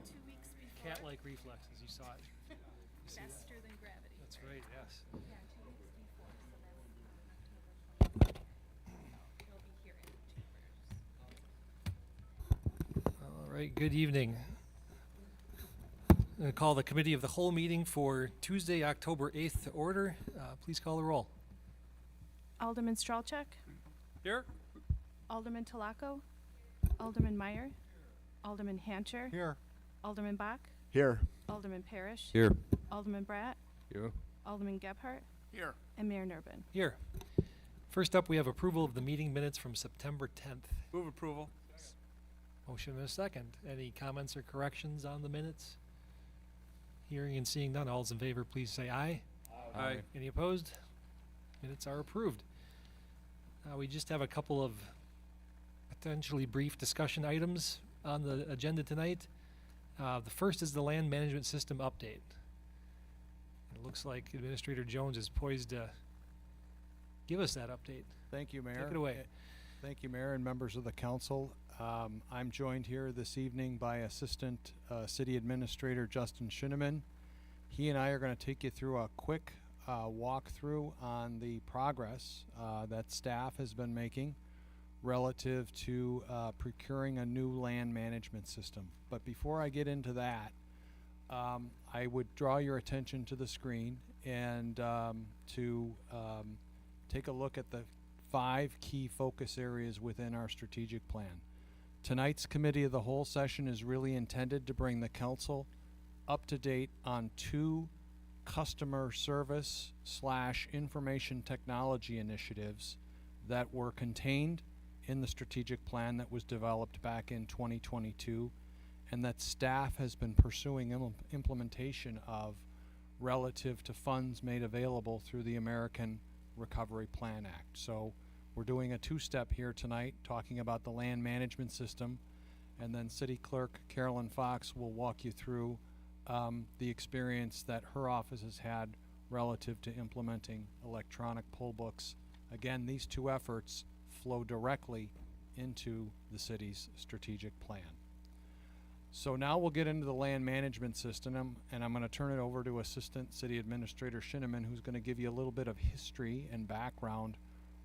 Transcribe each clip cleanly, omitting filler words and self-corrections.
2 weeks before. Cat-like reflexes, you saw it. You see that? Faster than gravity. That's right, yes. Yeah, 2 weeks before, so that's October 20th. So it'll be here in chambers. All right, good evening. I'm going to call the Committee of the Whole meeting for Tuesday, October 8th to order. Please call the roll. Alderman Stralchuk, Here. Alderman Talaco, Alderman Meyer, Alderman Hancher, Here. Alderman Bach, Here. Alderman Parrish, Here. Alderman Bratt, Here. Alderman Gebhardt, Here. and Mayor Nurbin. Here. First up, we have approval of the meeting minutes from September 10th. Move approval. Motion and a second. Any comments or corrections on the minutes? Hearing and seeing none, all those in favor, please say aye. Aye. Any opposed? Minutes are approved. We just have a couple of potentially brief discussion items on the agenda tonight. The first is the land management system update. It looks like Administrator Jones is poised to give us that update. Thank you, Mayor. Take it away. Thank you, Mayor and members of the council. I'm joined here this evening by Assistant City Administrator Justin Shinneman. He and I are going to take you through a quick walkthrough on the progress that staff has been making relative to procuring a new land management system. But before I get into that, I would draw your attention to the screen and to take a look at the 5 key focus areas within our strategic plan. Tonight's Committee of the Whole session is really intended to bring the council up to date on 2 customer service / information technology initiatives that were contained in the strategic plan that was developed back in 2022 and that staff has been pursuing implementation of relative to funds made available through the American Recovery Plan Act. So we're doing a 2-step here tonight, talking about the land management system, and then City Clerk Carolyn Fox will walk you through the experience that her office has had relative to implementing electronic poll books. Again, these 2 efforts flow directly into the city's strategic plan. So now we'll get into the land management system, and I'm going to turn it over to Assistant City Administrator Shinneman, who's going to give you a little bit of history and background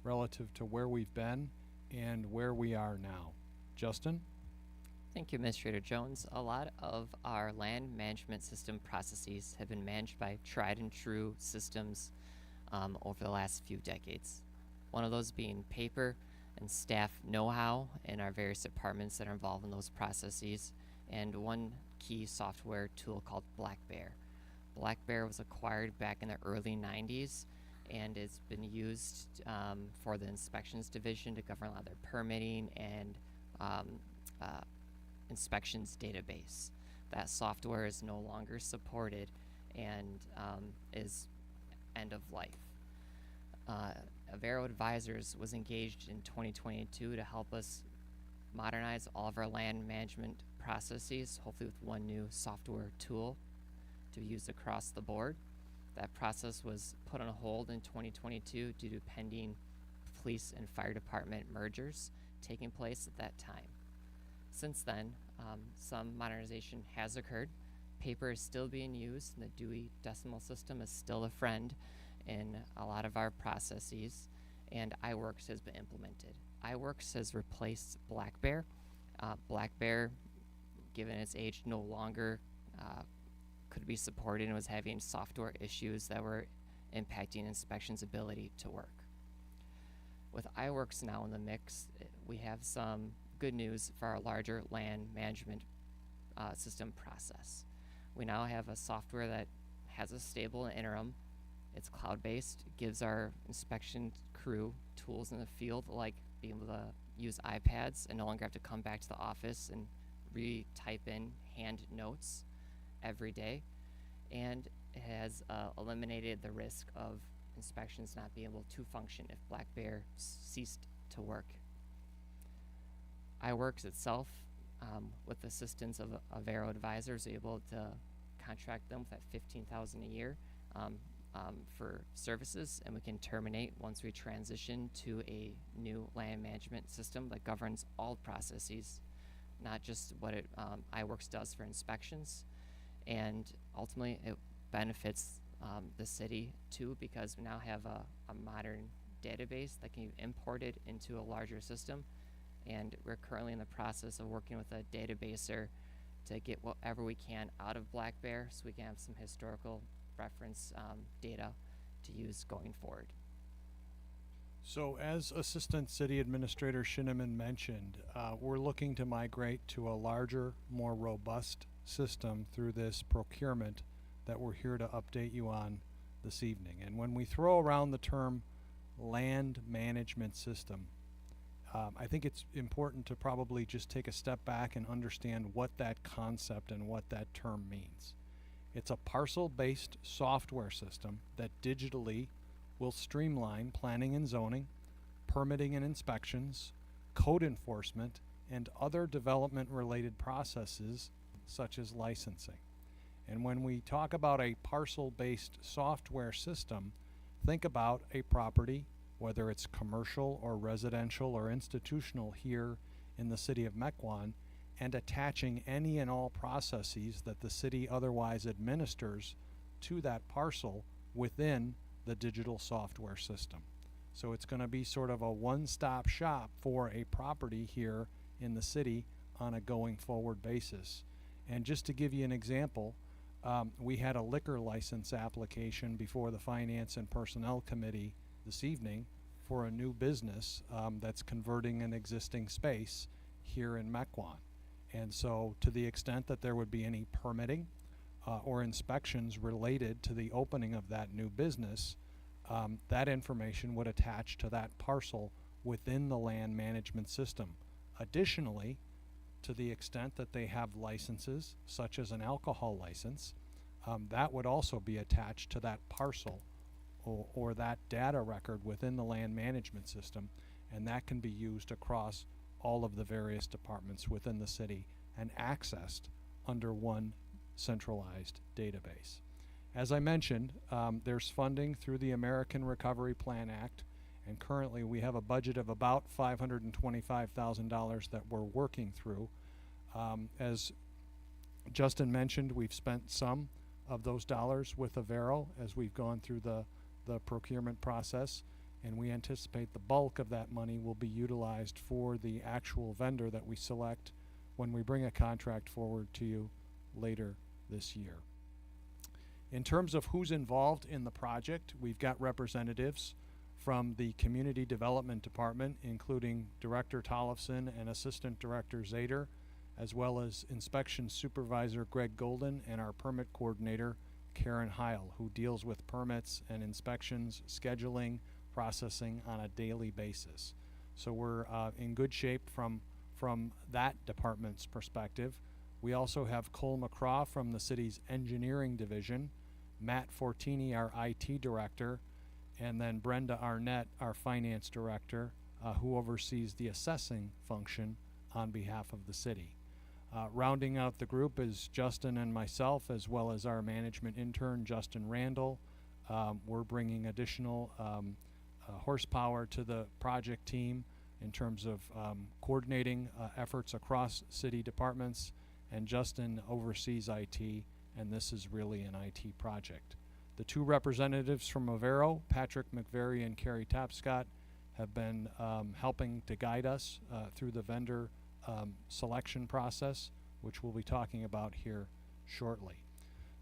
relative to where we've been and where we are now. Justin? Thank you, Administrator Jones. A lot of our land management system processes have been managed by tried and true systems over the last few decades. One of those being paper and staff know-how in our various departments that are involved in those processes, and one key software tool called Black Bear. Black Bear was acquired back in the early 90s and it's been used for the inspections division to govern a lot of their permitting and inspections database. That software is no longer supported and is end of life. Avero Advisors was engaged in 2022 to help us modernize all of our land management processes, hopefully with one new software tool to be used across the board. That process was put on hold in 2022 due to pending police and fire department mergers taking place at that time. Since then, some modernization has occurred. Paper is still being used, and the Dewey Decimal System is still a friend in a lot of our processes, and iWorks has been implemented. iWorks has replaced Black Bear. Black Bear, given its age, no longer could be supported and was having software issues that were impacting inspections' ability to work. With iWorks now in the mix, we have some good news for our larger land management system process. We now have a software that has a stable interim. It's cloud-based, gives our inspection crew tools in the field like being able to use iPads and no longer have to come back to the office and re-type in hand notes every day, and it has eliminated the risk of inspections not being able to function if Black Bear ceased to work. iWorks itself, with the assistance of Avero Advisors, able to contract them with that $15,000 a year for services, and we can terminate once we transition to a new land management system that governs all processes not just what iWorks does for inspections. And ultimately, it benefits the city too, because we now have a modern database that can be imported into a larger system. And we're currently in the process of working with a databaser to get whatever we can out of Black Bear so we can have some historical reference data to use going forward. So as Assistant City Administrator Shinneman mentioned, we're looking to migrate to a larger, more robust system through this procurement that we're here to update you on this evening. And when we throw around the term land management system, I think it's important to probably just take a step back and understand what that concept and what that term means. It's a parcel-based software system that digitally will streamline planning and zoning, permitting and inspections, code enforcement, and other development-related processes such as licensing. And when we talk about a parcel-based software system, think about a property, whether it's commercial or residential or institutional here in the city of Mequon, and attaching any and all processes that the city otherwise administers to that parcel within the digital software system. So it's going to be sort of a one-stop shop for a property here in the city on a going forward basis. And just to give you an example, we had a liquor license application before the Finance and Personnel Committee this evening for a new business that's converting an existing space here in Mequon. And so to the extent that there would be any permitting or inspections related to the opening of that new business, that information would attach to that parcel within the land management system. Additionally, to the extent that they have licenses, such as an alcohol license, that would also be attached to that parcel or that data record within the land management system, and that can be used across all of the various departments within the city and accessed under one centralized database. As I mentioned, there's funding through the American Recovery Plan Act, and currently we have a budget of about $525,000 that we're working through. As Justin mentioned, we've spent some of those dollars with Avero as we've gone through the procurement process, and we anticipate the bulk of that money will be utilized for the actual vendor that we select when we bring a contract forward to you later this year. In terms of who's involved in the project, we've got representatives from the Community Development Department, including Director Tollefson and Assistant Director Zader, as well as Inspection Supervisor Greg Golden and our Permit Coordinator Karen Heil, who deals with permits and inspections, scheduling, processing on a daily basis. So we're in good shape from that department's perspective. We also have Cole McCraw from the city's engineering division, Matt Fortini, our IT director, and then Brenda Arnett, our finance director, who oversees the assessing function on behalf of the city. Rounding out the group is Justin and myself, as well as our management intern, Justin Randall. We're bringing additional horsepower to the project team in terms of coordinating efforts across city departments, and Justin oversees IT, and this is really an IT project. The two representatives from Avero, Patrick McVeary and Carrie Tapscott, have been helping to guide us through the vendor selection process, which we'll be talking about here shortly.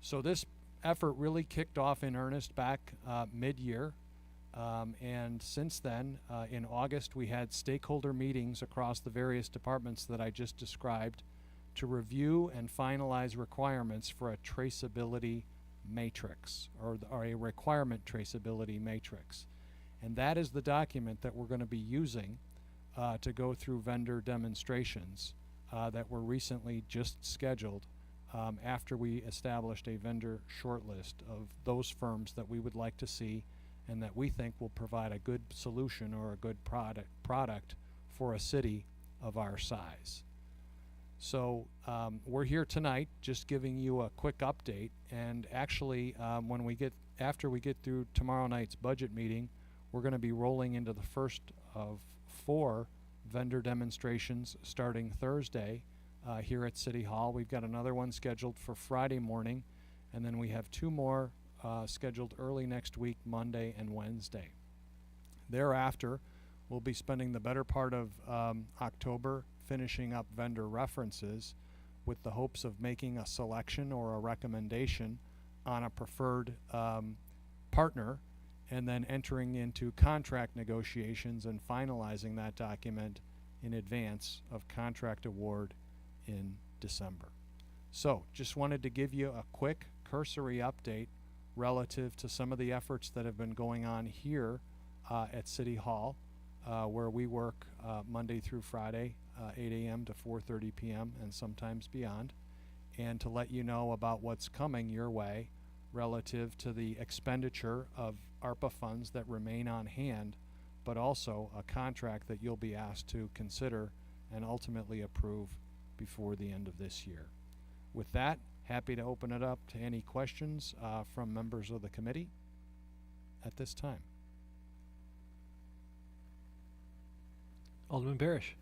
So this effort really kicked off in earnest back mid-year, and since then, in August, we had stakeholder meetings across the various departments that I just described to review and finalize requirements for a traceability matrix, or a requirement traceability matrix. And that is the document that we're going to be using to go through vendor demonstrations that were recently just scheduled after we established a vendor shortlist of those firms that we would like to see and that we think will provide a good solution or a good product for a city of our size. So we're here tonight just giving you a quick update, and actually after we get through tomorrow night's budget meeting, we're going to be rolling into the first of 4 vendor demonstrations starting Thursday here at City Hall. We've got another one scheduled for Friday morning, and then we have 2 more scheduled early next week, Monday and Wednesday. Thereafter, we'll be spending the better part of October finishing up vendor references with the hopes of making a selection or a recommendation on a preferred partner, and then entering into contract negotiations and finalizing that document in advance of contract award in December. So just wanted to give you a quick cursory update relative to some of the efforts that have been going on here at City Hall, where we work Monday through Friday, 8 a.m. to 4:30 p.m. and sometimes beyond, and to let you know about what's coming your way relative to the expenditure of ARPA funds that remain on hand, but also a contract that you'll be asked to consider and ultimately approve before the end of this year. With that, happy to open it up to any questions from members of the committee at this time. Alderman Parrish.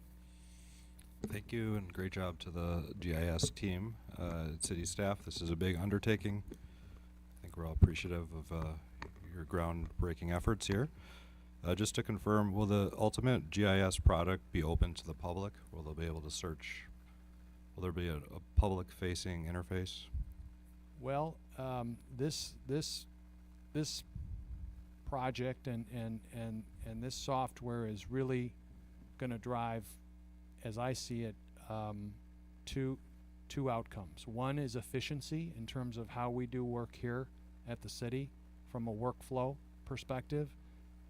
Thank you, and great job to the GIS team, city staff. This is a big undertaking. I think we're all appreciative of your groundbreaking efforts here. Just to confirm, will the ultimate GIS product be open to the public? Will they be able to search? Will there be a public-facing interface? Well, this project and this software is really going to drive, as I see it, two outcomes. One is efficiency in terms of how we do work here at the city from a workflow perspective,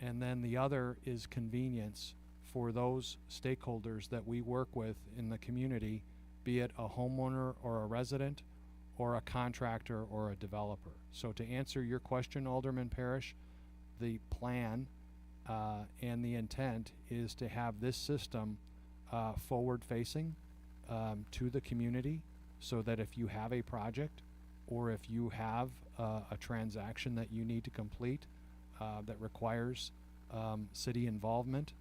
and then the other is convenience for those stakeholders that we work with in the community, be it a homeowner or a resident or a contractor or a developer. So to answer your question, Alderman Parrish, the plan and the intent is to have this system forward-facing to the community, so that if you have a project or if you have a transaction that you need to complete that requires city involvement,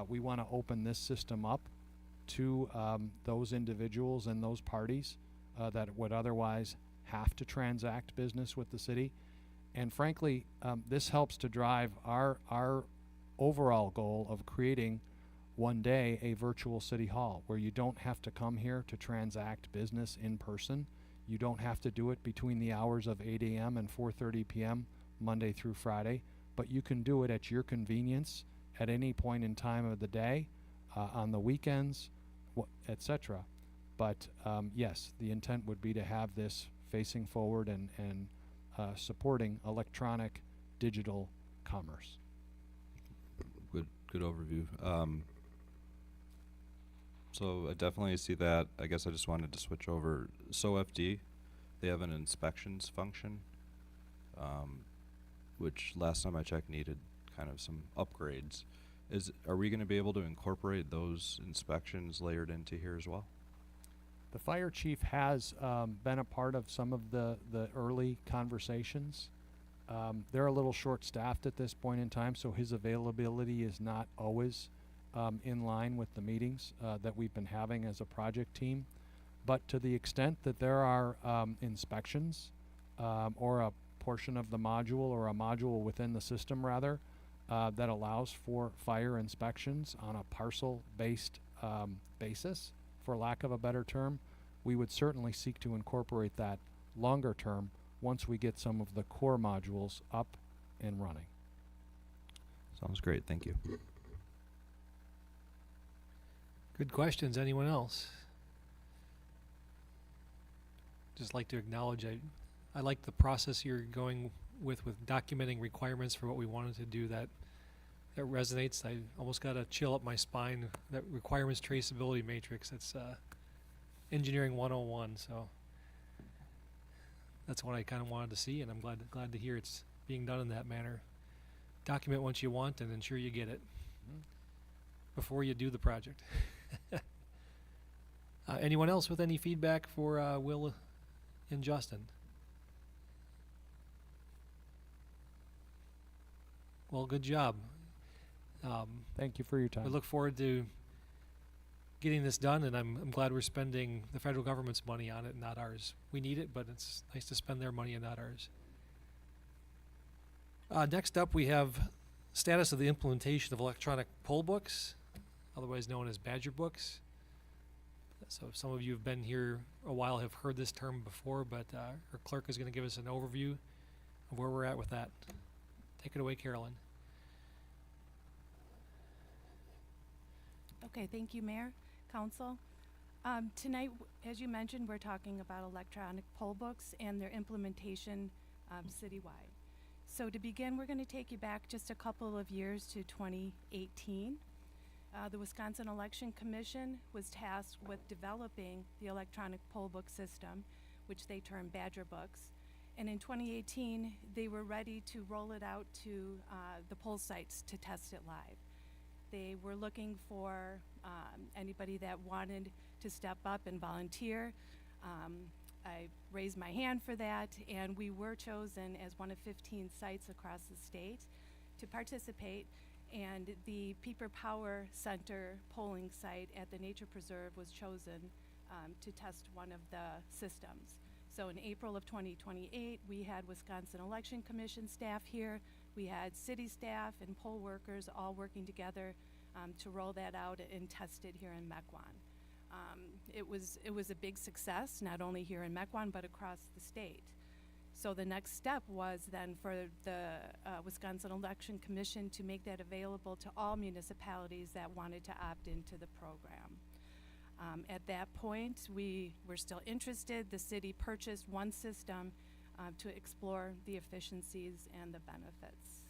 we want to open this system up to those individuals and those parties that would otherwise have to transact business with the city. And frankly, this helps to drive our overall goal of creating one day a virtual city hall where you don't have to come here to transact business in person. You don't have to do it between the hours of 8 a.m. and 4:30 p.m. Monday through Friday, but you can do it at your convenience at any point in time of the day, on the weekends, etc. But yes, the intent would be to have this facing forward and supporting electronic digital commerce. Good overview. So I definitely see that. I guess I just wanted to switch over. SOFD, they have an inspections function, which last time I checked needed kind of some upgrades. Are we going to be able to incorporate those inspections layered into here as well? The fire chief has been a part of some of the early conversations. They're a little short-staffed at this point in time, so his availability is not always in line with the meetings that we've been having as a project team. But to the extent that there are inspections or a portion of the module or a module within the system rather that allows for fire inspections on a parcel-based basis, for lack of a better term, we would certainly seek to incorporate that longer term once we get some of the core modules up and running. Sounds great. Thank you. Good questions. Anyone else? Just like to acknowledge I like the process you're going with documenting requirements for what we wanted to do. That resonates. I almost got a chill up my spine. That requirements traceability matrix. That's engineering 101. So that's what I kind of wanted to see, and I'm glad to hear it's being done in that manner. Document what you want and ensure you get it before you do the project. Anyone else with any feedback for Will and Justin? Well, good job. Thank you for your time. We look forward to getting this done, and I'm glad we're spending the federal government's money on it, not ours. We need it, but it's nice to spend their money and not ours. Next up, we have status of the implementation of electronic poll books, otherwise known as Badger books. So if some of you have been here a while have heard this term before, but our clerk is going to give us an overview of where we're at with that. Take it away, Carolyn. Okay, thank you, Mayor, Council. Tonight, as you mentioned, we're talking about electronic poll books and their implementation citywide. So to begin, we're going to take you back just a couple of years to 2018. The Wisconsin Election Commission was tasked with developing the electronic poll book system, which they term Badger books. And in 2018, they were ready to roll it out to the poll sites to test it live. They were looking for anybody that wanted to step up and volunteer. I raised my hand for that, and we were chosen as one of 15 sites across the state to participate. And the Pieper Power Center polling site at the Nature Preserve was chosen to test one of the systems. So in April of 2028, we had Wisconsin Election Commission staff here. We had city staff and poll workers all working together to roll that out and test it here in Mequon. It was a big success, not only here in Mequon, but across the state. So the next step was then for the Wisconsin Election Commission to make that available to all municipalities that wanted to opt into the program. At that point, we were still interested. The city purchased one system to explore the efficiencies and the benefits.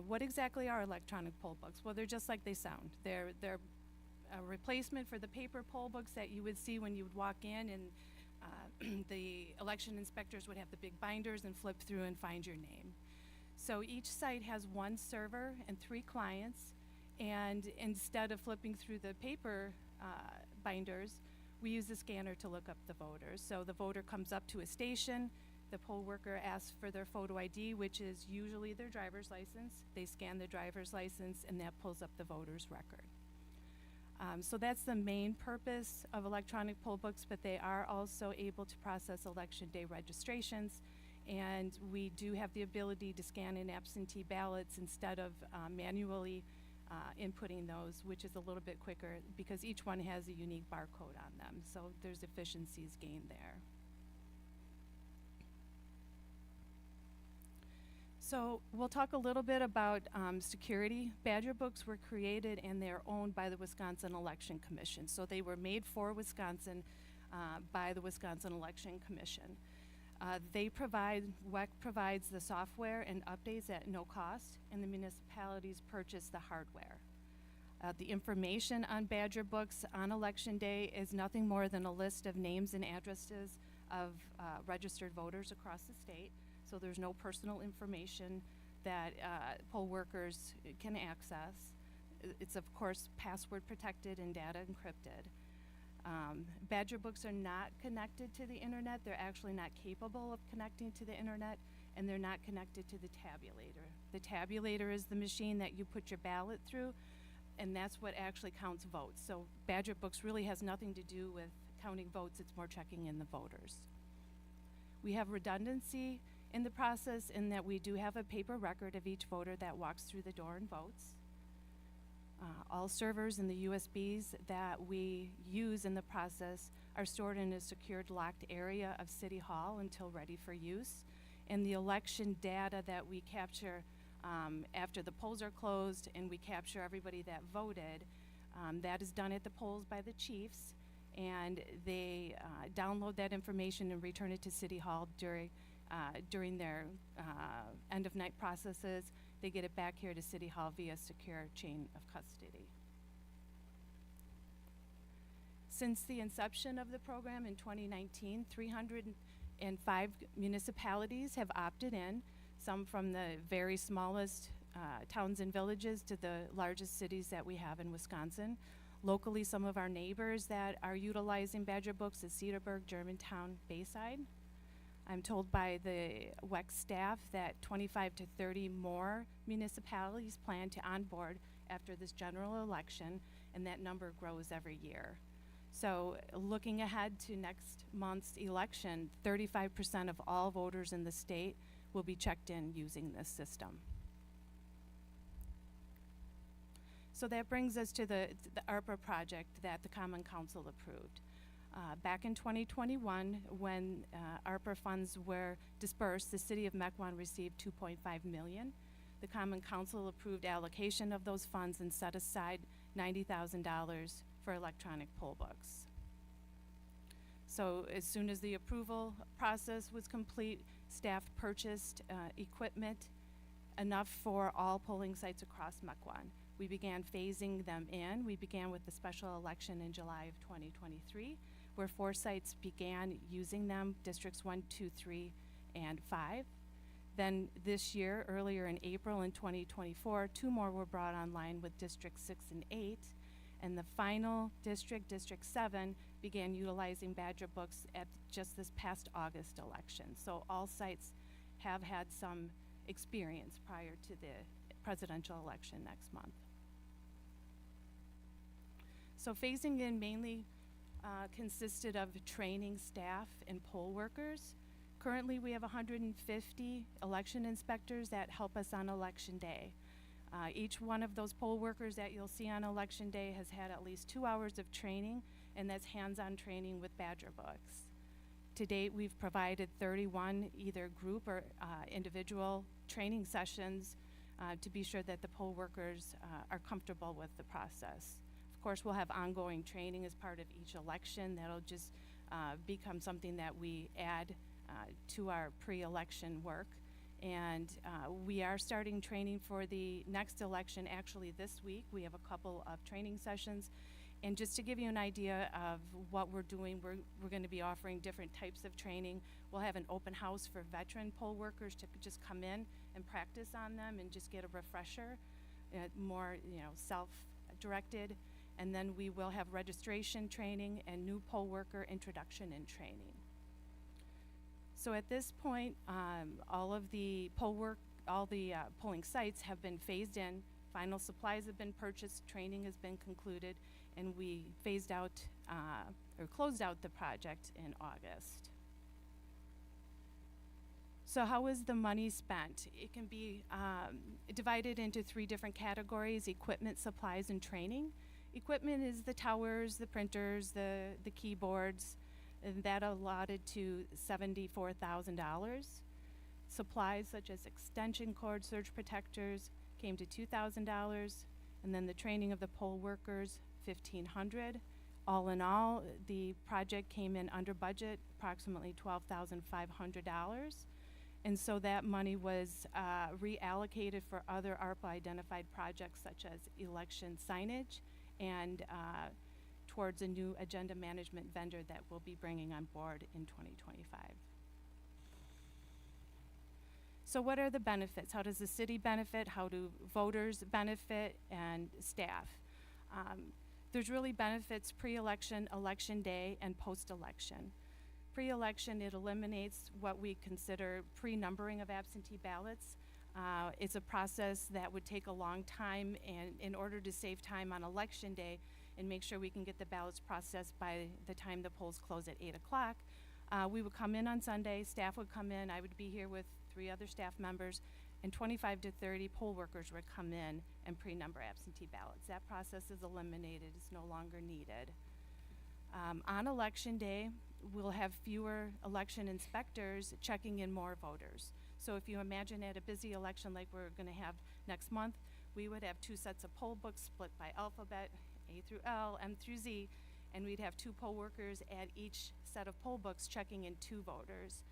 What exactly are electronic poll books? Well, they're just like they sound. They're a replacement for the paper poll books that you would see when you would walk in and the election inspectors would have the big binders and flip through and find your name. So each site has one server and 3 clients, and instead of flipping through the paper binders, we use a scanner to look up the voters. So the voter comes up to a station, the poll worker asks for their photo ID, which is usually their driver's license. They scan the driver's license, and that pulls up the voter's record. So that's the main purpose of electronic poll books, but they are also able to process election day registrations, and we do have the ability to scan in absentee ballots instead of manually inputting those, which is a little bit quicker because each one has a unique barcode on them, so there's efficiencies gained there. So we'll talk a little bit about security. Badger books were created and they're owned by the Wisconsin Election Commission. So they were made for Wisconsin by the Wisconsin Election Commission. WEC provides the software and updates at no cost, and the municipalities purchase the hardware. The information on Badger books on election day is nothing more than a list of names and addresses of registered voters across the state. So there's no personal information that poll workers can access. It's of course password protected and data encrypted. Badger books are not connected to the internet. They're actually not capable of connecting to the internet, and they're not connected to the tabulator. The tabulator is the machine that you put your ballot through, and that's what actually counts votes. So Badger books really has nothing to do with counting votes. It's more checking in the voters. We have redundancy in the process in that we do have a paper record of each voter that walks through the door and votes. All servers and the USBs that we use in the process are stored in a secured locked area of City Hall until ready for use. And the election data that we capture after the polls are closed and we capture everybody that voted, that is done at the polls by the chiefs, and they download that information and return it to City Hall during their end of night processes. They get it back here to City Hall via secure chain of custody. Since the inception of the program in 2019, 305 municipalities have opted in, some from the very smallest towns and villages to the largest cities that we have in Wisconsin. Locally, some of our neighbors that are utilizing Badger books is Cedarburg, Germantown, Bayside. I'm told by the WEC staff that 25 to 30 more municipalities plan to onboard after this general election, and that number grows every year. So looking ahead to next month's election, 35% of all voters in the state will be checked in using this system. So that brings us to the ARPA project that the Common Council approved. Back in 2021, when ARPA funds were dispersed, the city of Mequon received $2.5 million. The Common Council approved allocation of those funds and set aside $90,000 for electronic poll books. So as soon as the approval process was complete, staff purchased equipment enough for all polling sites across Mequon. We began phasing them in. We began with the special election in July of 2023, where 4 sites began using them, districts 1, 2, 3, and 5. Then this year, earlier in April in 2024, 2 more were brought online with District 6 and 8. And the final district, District 7, began utilizing Badger books at just this past August election. So all sites have had some experience prior to the presidential election next month. So phasing in mainly consisted of training staff and poll workers. Currently, we have 150 election inspectors that help us on election day. Each one of those poll workers that you'll see on election day has had at least 2 hours of training, and that's hands-on training with Badger books. To date, we've provided 31 either group or individual training sessions to be sure that the poll workers are comfortable with the process. Of course, we'll have ongoing training as part of each election. That'll just become something that we add to our pre-election work. And we are starting training for the next election actually this week. We have a couple of training sessions. And just to give you an idea of what we're doing, we're going to be offering different types of training. We'll have an open house for veteran poll workers to just come in and practice on them and just get a refresher, more self-directed. And then we will have registration training and new poll worker introduction and training. So at this point, all of the polling sites have been phased in. Final supplies have been purchased, training has been concluded, and we phased out or closed out the project in August. So how is the money spent? It can be divided into 3 different categories: equipment, supplies, and training. Equipment is the towers, the printers, the keyboards, and that allotted to $74,000. Supplies such as extension cords, surge protectors came to $2,000, and then the training of the poll workers, $1,500. All in all, the project came in under budget, approximately $12,500. And so that money was reallocated for other ARPA identified projects such as election signage and towards a new agenda management vendor that we'll be bringing on board in 2025. So what are the benefits? How does the city benefit? How do voters benefit, and staff? There's really benefits pre-election, election day, and post-election. Pre-election, it eliminates what we consider pre-numbering of absentee ballots. It's a process that would take a long time, and in order to save time on election day and make sure we can get the ballots processed by the time the polls close at 8 o'clock, we would come in on Sunday, staff would come in, I would be here with 3 other staff members, and 25 to 30 poll workers would come in and pre-number absentee ballots. That process is eliminated, it's no longer needed. On election day, we'll have fewer election inspectors checking in more voters. So if you imagine at a busy election like we're going to have next month, we would have 2 sets of poll books split by alphabet, A through L, M through Z, and we'd have 2 poll workers at each set of poll books checking in 2 voters.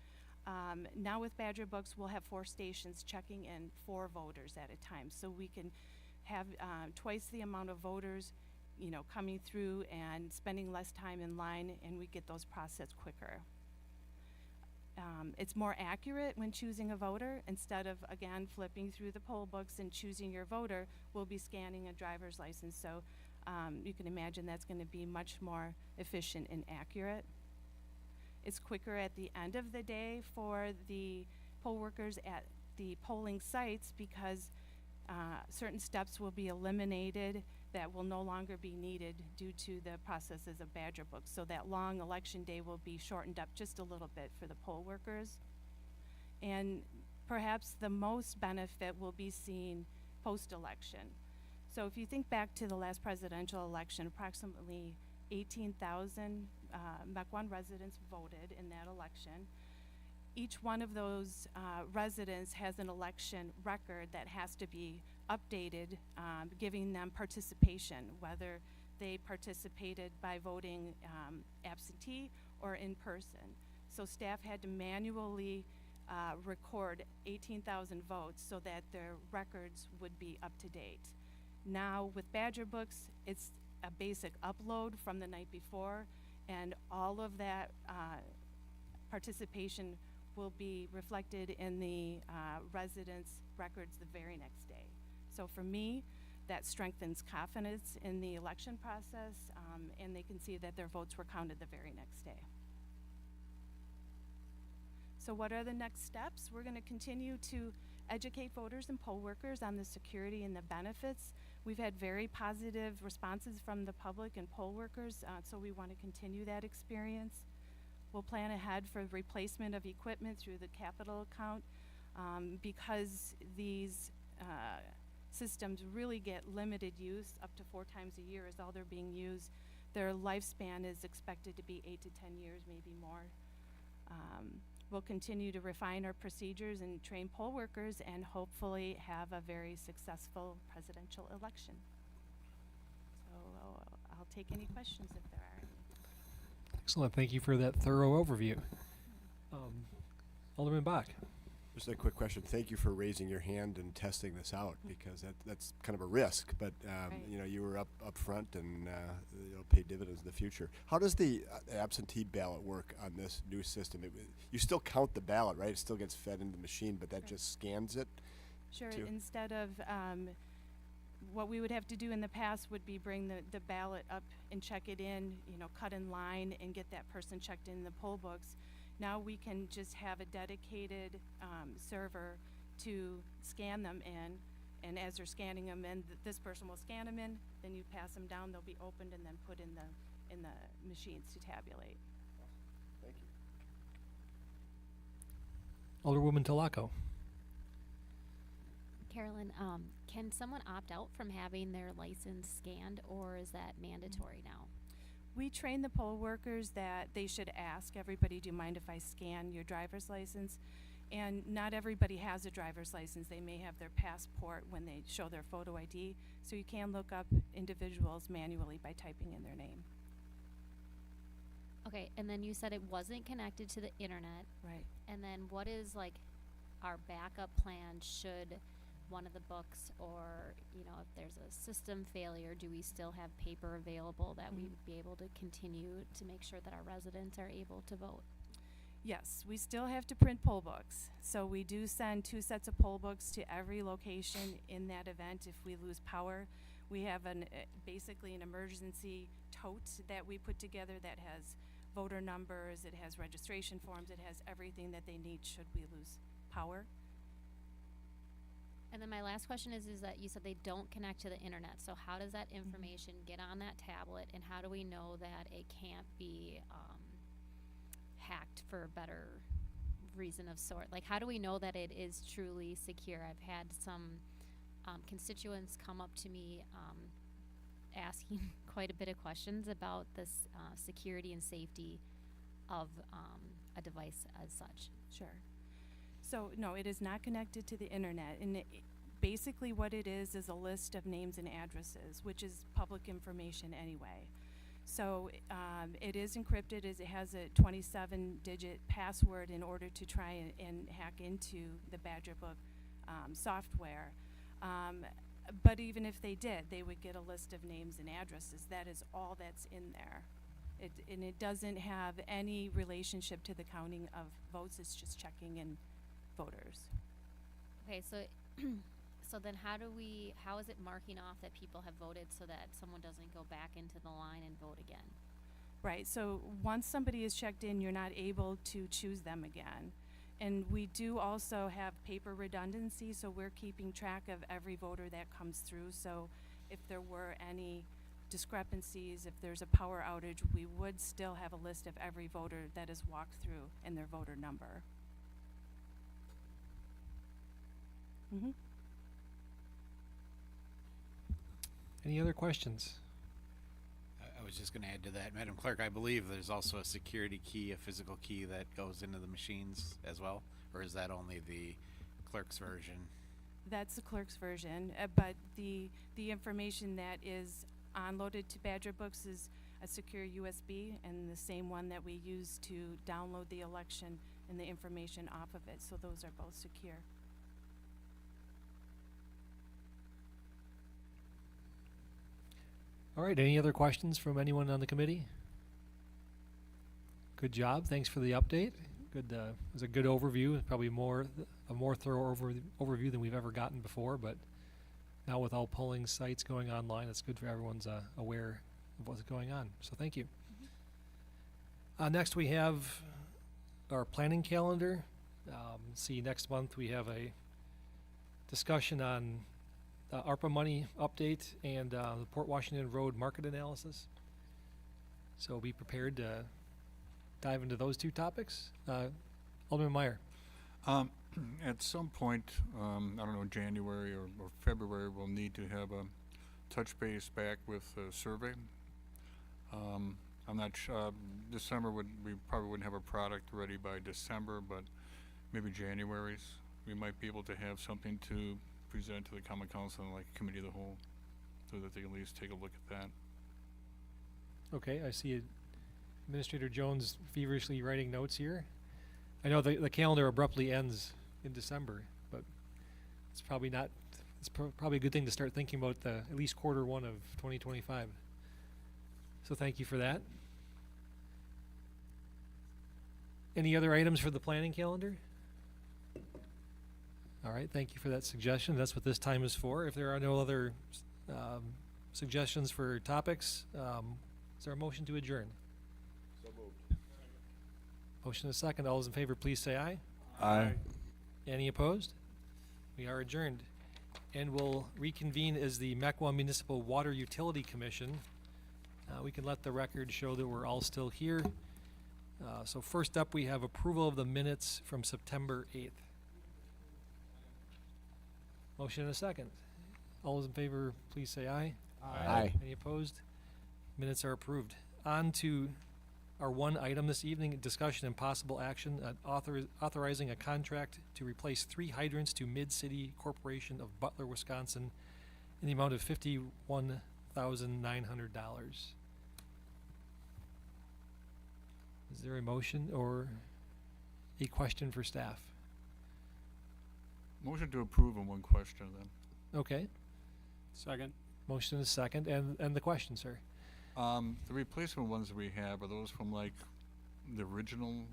Now with Badger books, we'll have 4 stations checking in 4 voters at a time. So we can have twice the amount of voters, coming through and spending less time in line, and we get those processed quicker. It's more accurate when choosing a voter. Instead of, again, flipping through the poll books and choosing your voter, we'll be scanning a driver's license. So you can imagine that's going to be much more efficient and accurate. It's quicker at the end of the day for the poll workers at the polling sites because certain steps will be eliminated that will no longer be needed due to the processes of Badger Books. So that long election day will be shortened up just a little bit for the poll workers. And perhaps the most benefit will be seen post-election. So if you think back to the last presidential election, approximately 18,000 Mequon residents voted in that election. Each one of those residents has an election record that has to be updated, giving them participation, whether they participated by voting absentee or in person. So staff had to manually record 18,000 votes so that their records would be up to date. Now with Badger Books, it's a basic upload from the night before, and all of that participation will be reflected in the residents' records the very next day. So for me, that strengthens confidence in the election process, and they can see that their votes were counted the very next day. So what are the next steps? We're going to continue to educate voters and poll workers on the security and the benefits. We've had very positive responses from the public and poll workers, so we want to continue that experience. We'll plan ahead for replacement of equipment through the capital account, because these systems really get limited use. Up to 4 times a year is all they're being used. Their lifespan is expected to be 8 to 10 years, maybe more. We'll continue to refine our procedures and train poll workers and hopefully have a very successful presidential election. So I'll take any questions if there are any. Excellent. Thank you for that thorough overview. Alderman Bach. Just a quick question. Thank you for raising your hand and testing this out, because that's kind of a risk. But Right. you know, you were up front, and it'll pay dividends in the future. How does the absentee ballot work on this new system? You still count the ballot, right? It still gets fed into the machine, but that Right. just scans it. Sure. too? Instead of what we would have to do in the past would be bring the ballot up and check it in, cut in line and get that person checked in the poll books. Now we can just have a dedicated server to scan them in, and as they're scanning them in, this person will scan them in, then you pass them down, they'll be opened and then put in the machines to tabulate. Thank you. Alderwoman Talaco. Carolyn, can someone opt out from having their license scanned, or is that mandatory now? We train the poll workers that they should ask everybody, do you mind if I scan your driver's license? And not everybody has a driver's license. They may have their passport when they show their photo ID. So you can look up individuals manually by typing in their name. Okay, and then you said it wasn't connected to the internet. Right. And then what is like our backup plan should one of the books, or if there's a system failure, do we still have paper available that we would be able to continue to make sure that our residents are able to vote? Yes, we still have to print poll books. So we do send 2 sets of poll books to every location in that event if we lose power. We have basically an emergency tote that we put together that has voter numbers, it has registration forms, it has everything that they need should we lose power. And then my last question is that you said they don't connect to the internet. So how does that information get on that tablet, and how do we know that it can't be hacked for a better reason of sort? Like, how do we know that it is truly secure? I've had some constituents come up to me asking quite a bit of questions about this security and safety of a device as such. Sure. So no, it is not connected to the internet, and basically what it is a list of names and addresses, which is public information anyway. So it is encrypted, as it has a 27-digit password in order to try and hack into the Badger Book software. But even if they did, they would get a list of names and addresses. That is all that's in there. And it doesn't have any relationship to the counting of votes. It's just checking in voters. Okay, so so then how is it marking off that people have voted so that someone doesn't go back into the line and vote again? Right, so once somebody is checked in, you're not able to choose them again. And we do also have paper redundancy, so we're keeping track of every voter that comes through. So if there were any discrepancies, if there's a power outage, we would still have a list of every voter that is walked through and their voter number. Mm-hmm. Any other questions? I was just going to add to that, Madam Clerk. I believe there's also a security key, a physical key that goes into the machines as well, or is that only the clerk's version? That's the clerk's version, but the information that is onloaded to Badger Books is a secure USB, and the same one that we use to download the election and the information off of it. So those are both secure. All right, any other questions from anyone on the committee? Good job, thanks for the update. Good, it was a good overview, probably a more thorough overview than we've ever gotten before, but now with all polling sites going online, it's good for everyone's aware of what's going on, so thank you. Next we have our planning calendar. See, next month we have a discussion on ARPA money update and the Port Washington Road market analysis. So be prepared to dive into those two topics. Alderman Meyer. At some point, I don't know, January or February, we'll need to have a touch base back with a survey. I'm not sure, December we probably wouldn't have a product ready by December, but maybe January's, we might be able to have something to present to the Common Council and like Committee of the Whole, so that they can at least take a look at that. Okay, I see Administrator Jones feverishly writing notes here. I know the calendar abruptly ends in December, but it's probably not, it's probably a good thing to start thinking about at least quarter one of 2025. So thank you for that. Any other items for the planning calendar? All right, thank you for that suggestion. That's what this time is for. If there are no other suggestions for topics, is there a motion to adjourn? So moved. Motion and a second. All those in favor, please say aye. Aye. Any opposed? We are adjourned. And we'll reconvene as the Mequon Municipal Water Utility Commission. We can let the record show that we're all still here. So first up, we have approval of the minutes from September 8th. Motion and a second. All those in favor, please say aye. Aye. Any opposed? Minutes are approved. On to our one item this evening, discussion and possible action on authorizing a contract to replace 3 hydrants to Mid-City Corporation of Butler, Wisconsin in the amount of $51,900. Is there a motion or a question for staff? Motion to approve and one question then. Okay, Second. motion is second, and the question, sir. The replacement ones that we have, are those from like the original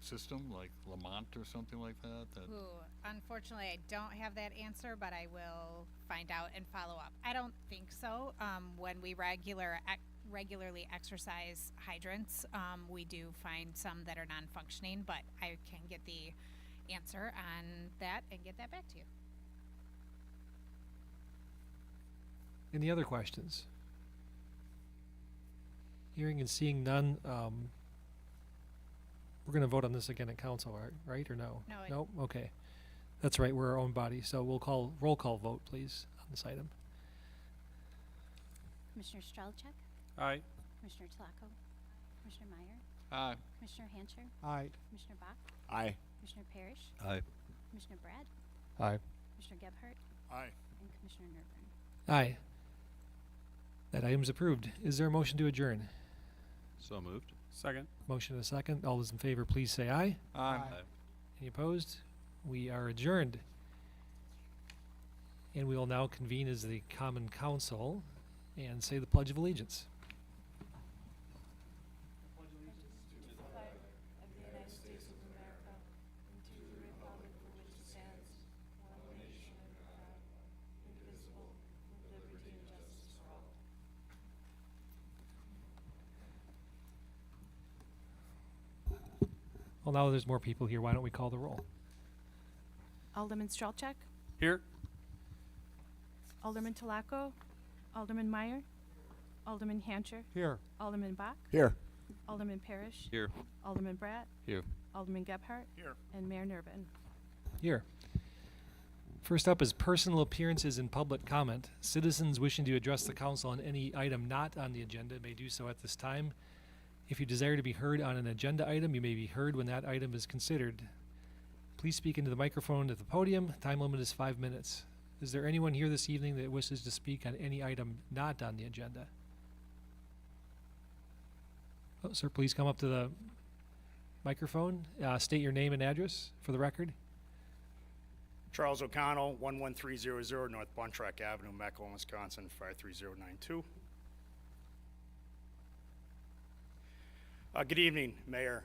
system, like Lamont or something like that? Ooh, unfortunately, I don't have that answer, but I will find out and follow up. I don't think so. When we regularly exercise hydrants, we do find some that are non-functioning, but I can get the answer on that and get that back to you. Any other questions? Hearing and seeing none, we're going to vote on this again at council, right, or no? No, Nope, okay. That's right, we're our own body, so we'll call, roll call vote, please, on this item. Commissioner Strelchuk, Aye. Commissioner Tlako, Commissioner Meyer, Aye. Commissioner Hancher, Aye. Commissioner Bach, Aye. Commissioner Parrish, Aye. Commissioner Brad, Aye. Commissioner Gebhardt, Aye. and Commissioner Nurburn. Aye. That item's approved. Is there a motion to adjourn? So moved. Second. Motion and a second. All those in favor, please say aye. Aye. Any opposed? We are adjourned. And we will now convene as the Common Council and say the Pledge of Allegiance. Well, now there's more people here. Why don't we call the roll? Alderman Strelchuk, Here. Alderman Tlako, Alderman Meyer, Alderman Hancher, Here. Alderman Bach, Here. Alderman Parrish, Here. Alderman Bratt, Here. Alderman Gebhardt, Here. and Mayor Nervin. Here. First up is personal appearances and public comment. Citizens wishing to address the council on any item not on the agenda may do so at this time. If you desire to be heard on an agenda item, you may be heard when that item is considered. Please speak into the microphone at the podium. Time limit is 5 minutes. Is there anyone here this evening that wishes to speak on any item not on the agenda? Oh, sir, please come up to the microphone. State your name and address for the record. Charles O'Connell, 11300 North Bontrack Avenue, Mequon, Wisconsin, 53092. Good evening, Mayor,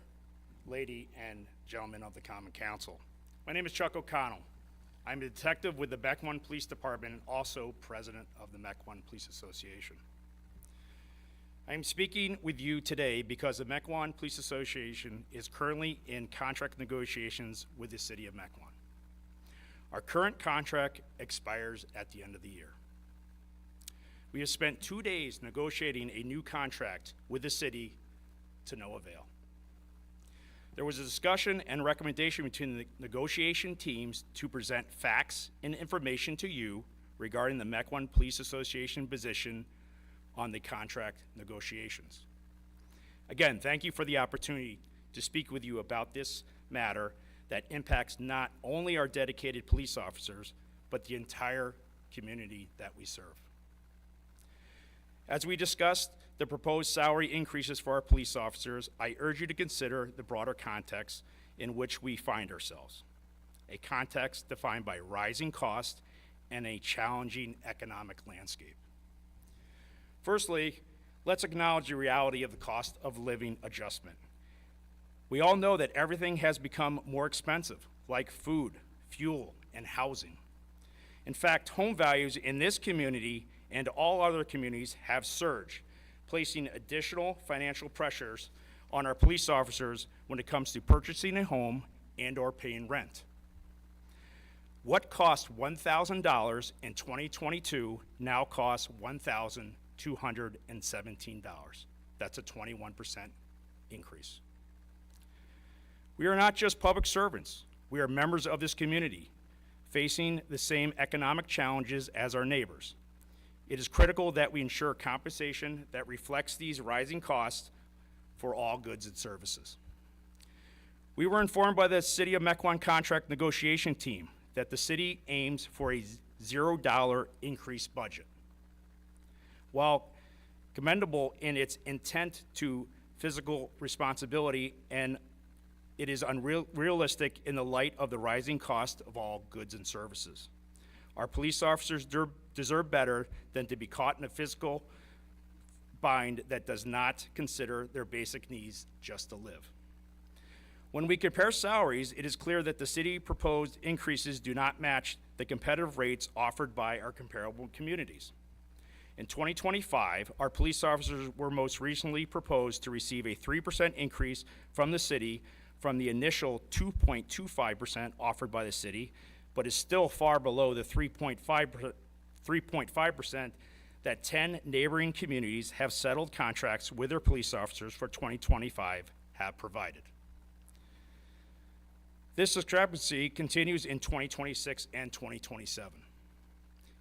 lady, and gentlemen of the Common Council. My name is Chuck O'Connell. I'm a detective with the Mequon Police Department and also president of the Mequon Police Association. I am speaking with you today because the Mequon Police Association is currently in contract negotiations with the city of Mequon. Our current contract expires at the end of the year. We have spent 2 days negotiating a new contract with the city to no avail. There was a discussion and recommendation between the negotiation teams to present facts and information to you regarding the Mequon Police Association position on the contract negotiations. Again, thank you for the opportunity to speak with you about this matter that impacts not only our dedicated police officers, but the entire community that we serve. As we discussed the proposed salary increases for our police officers, I urge you to consider the broader context in which we find ourselves, a context defined by rising costs and a challenging economic landscape. Firstly, let's acknowledge the reality of the cost of living adjustment. We all know that everything has become more expensive, like food, fuel, and housing. In fact, home values in this community and all other communities have surged, placing additional financial pressures on our police officers when it comes to purchasing a home and/or paying rent. What cost $1,000 in 2022 now costs $1,217. That's a 21% increase. We are not just public servants. We are members of this community, facing the same economic challenges as our neighbors. It is critical that we ensure compensation that reflects these rising costs for all goods and services. We were informed by the City of Mequon contract negotiation team that the city aims for a $0 increase budget. While commendable in its intent to fiscal responsibility, and it is unrealistic in the light of the rising cost of all goods and services. Our police officers deserve better than to be caught in a fiscal bind that does not consider their basic needs just to live. When we compare salaries, it is clear that the city proposed increases do not match the competitive rates offered by our comparable communities. In 2025, our police officers were most recently proposed to receive a 3% increase from the city from the initial 2.25% offered by the city, but is still far below the 3.5% that 10 neighboring communities have settled contracts with their police officers for 2025 have provided. This discrepancy continues in 2026 and 2027.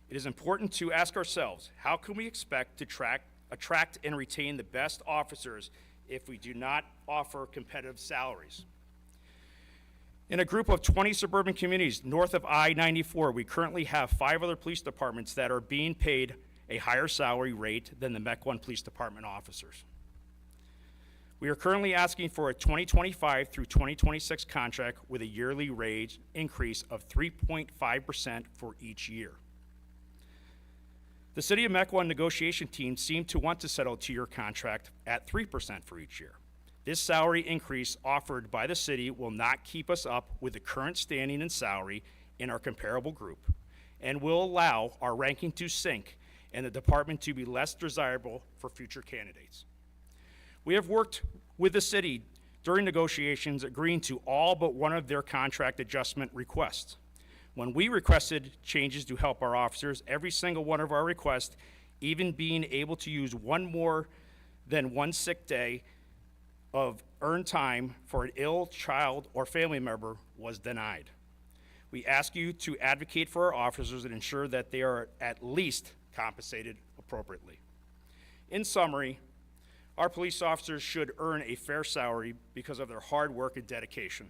It is important to ask ourselves, how can we expect to attract and retain the best officers if we do not offer competitive salaries? In a group of 20 suburban communities north of I-94, we currently have 5 other police departments that are being paid a higher salary rate than the Mequon Police Department officers. We are currently asking for a 2025 through 2026 contract with a yearly wage increase of 3.5% for each year. The City of Mequon negotiation team seemed to want to settle a 2-year contract at 3% for each year. This salary increase offered by the city will not keep us up with the current standing and salary in our comparable group, and will allow our ranking to sink and the department to be less desirable for future candidates. We have worked with the city during negotiations, agreeing to all but one of their contract adjustment requests. When we requested changes to help our officers, every single one of our requests Even being able to use one more than one sick day of earned time for an ill child or family member was denied. We ask you to advocate for our officers and ensure that they are at least compensated appropriately. In summary, our police officers should earn a fair salary because of their hard work and dedication.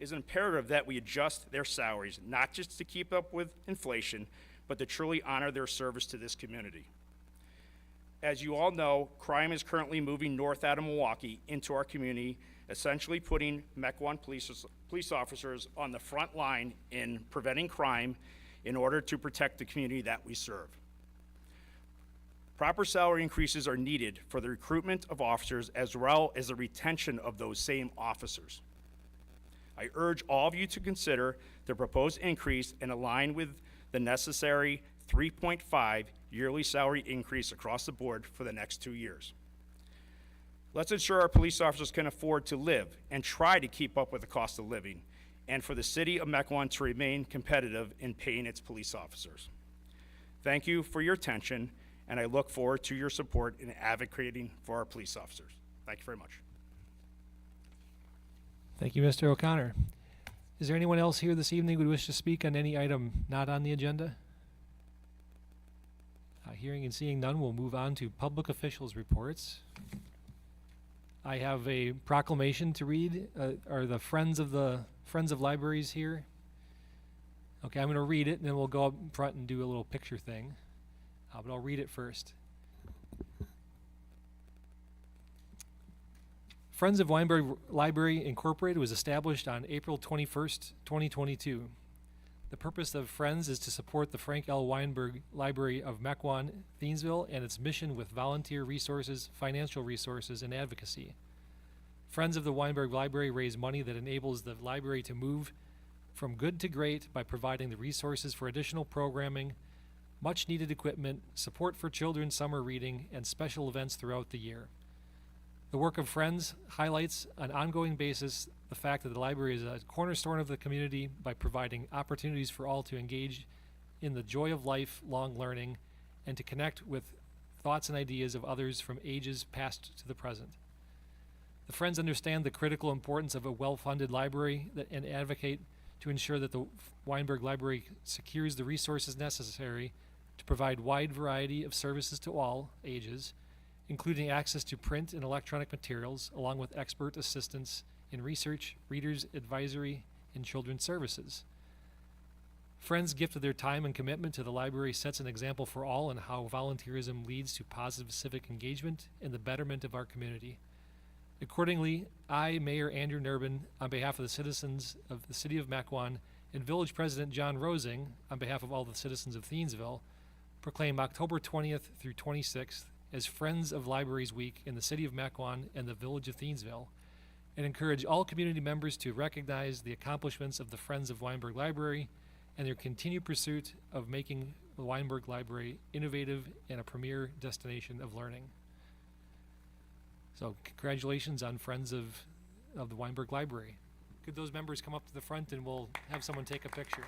It is imperative that we adjust their salaries, not just to keep up with inflation, but to truly honor their service to this community. As you all know, crime is currently moving north out of Milwaukee into our community, essentially putting Mequon police officers on the front line in preventing crime in order to protect the community that we serve. Proper salary increases are needed for the recruitment of officers as well as the retention of those same officers. I urge all of you to consider the proposed increase and align with the necessary 3.5 yearly salary increase across the board for the next 2 years. Let's ensure our police officers can afford to live and try to keep up with the cost of living, and for the city of Mequon to remain competitive in paying its police officers. Thank you for your attention, and I look forward to your support in advocating for our police officers. Thank you very much. Thank you, Mr. O'Connor. Is there anyone else here this evening who would wish to speak on any item not on the agenda? Hearing and seeing none, we'll move on to public officials' reports. I have a proclamation to read. Are the Friends of Libraries here? Okay, I'm going to read it, and then we'll go up front and do a little picture thing. But I'll read it first. Friends of Weinberg Library Incorporated was established on April 21st, 2022. The purpose of Friends is to support the Frank L. Weinberg Library of Mequon, Thiensville, and its mission with volunteer resources, financial resources, and advocacy. Friends of the Weinberg Library raise money that enables the library to move from good to great by providing the resources for additional programming, much needed equipment, support for children's summer reading, and special events throughout the year. The work of Friends highlights on an ongoing basis the fact that the library is a cornerstone of the community by providing opportunities for all to engage in the joy of lifelong learning and to connect with thoughts and ideas of others from ages past to the present. The Friends understand the critical importance of a well-funded library and advocate to ensure that the Weinberg Library secures the resources necessary to provide wide variety of services to all ages, including access to print and electronic materials, along with expert assistance in research, readers' advisory, and children's services. Friends' gift of their time and commitment to the library sets an example for all in how volunteerism leads to positive civic engagement and the betterment of our community. Accordingly, I, Mayor Andrew Nurbin, on behalf of the citizens of the City of Mequon, and Village President John Rosing, on behalf of all the citizens of Thiensville, proclaim October 20th through 26th as Friends of Libraries Week in the City of Mequon and the Village of Thiensville, and encourage all community members to recognize the accomplishments of the Friends of Weinberg Library and their continued pursuit of making the Weinberg Library innovative and a premier destination of learning. So congratulations on Friends of the Weinberg Library. Could those members come up to the front and we'll have someone take a picture.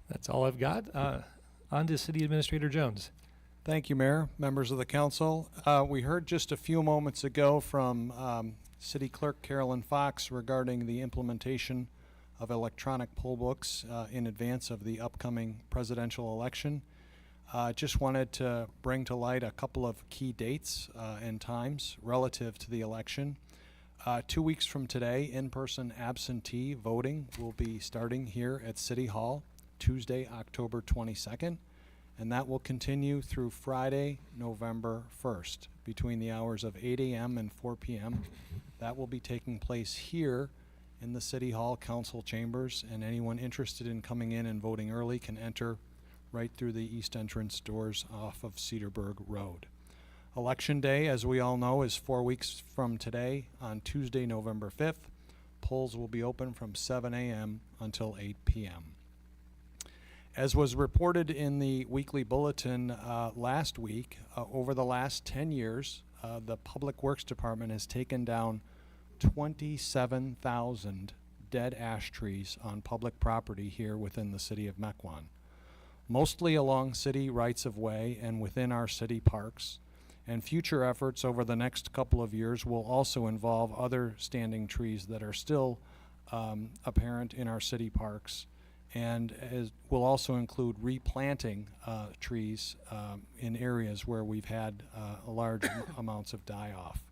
That's all I've got. On to City Administrator Jones. Thank you, Mayor, members of the council. We heard just a few moments ago from City Clerk Carolyn Fox regarding the implementation of electronic poll books in advance of the upcoming presidential election. Just wanted to bring to light a couple of key dates and times relative to the election. 2 weeks from today, in-person absentee voting will be starting here at City Hall, Tuesday, October 22nd, and that will continue through Friday, November 1st, between the hours of 8 a.m. and 4 p.m. That will be taking place here in the City Hall Council chambers, and anyone interested in coming in and voting early can enter right through the east entrance doors off of Cedarburg Road. Election Day, as we all know, is 4 weeks from today on Tuesday, November 5th. Polls will be open from 7 a.m. until 8 p.m. As was reported in the weekly bulletin last week, over the last 10 years, the Public Works Department has taken down 27,000 dead ash trees on public property here within the city of Mequon, mostly along city rights-of-way and within our city parks. And future efforts over the next couple of years will also involve other standing trees that are still apparent in our city parks, and will also include replanting trees in areas where we've had large amounts of die-off.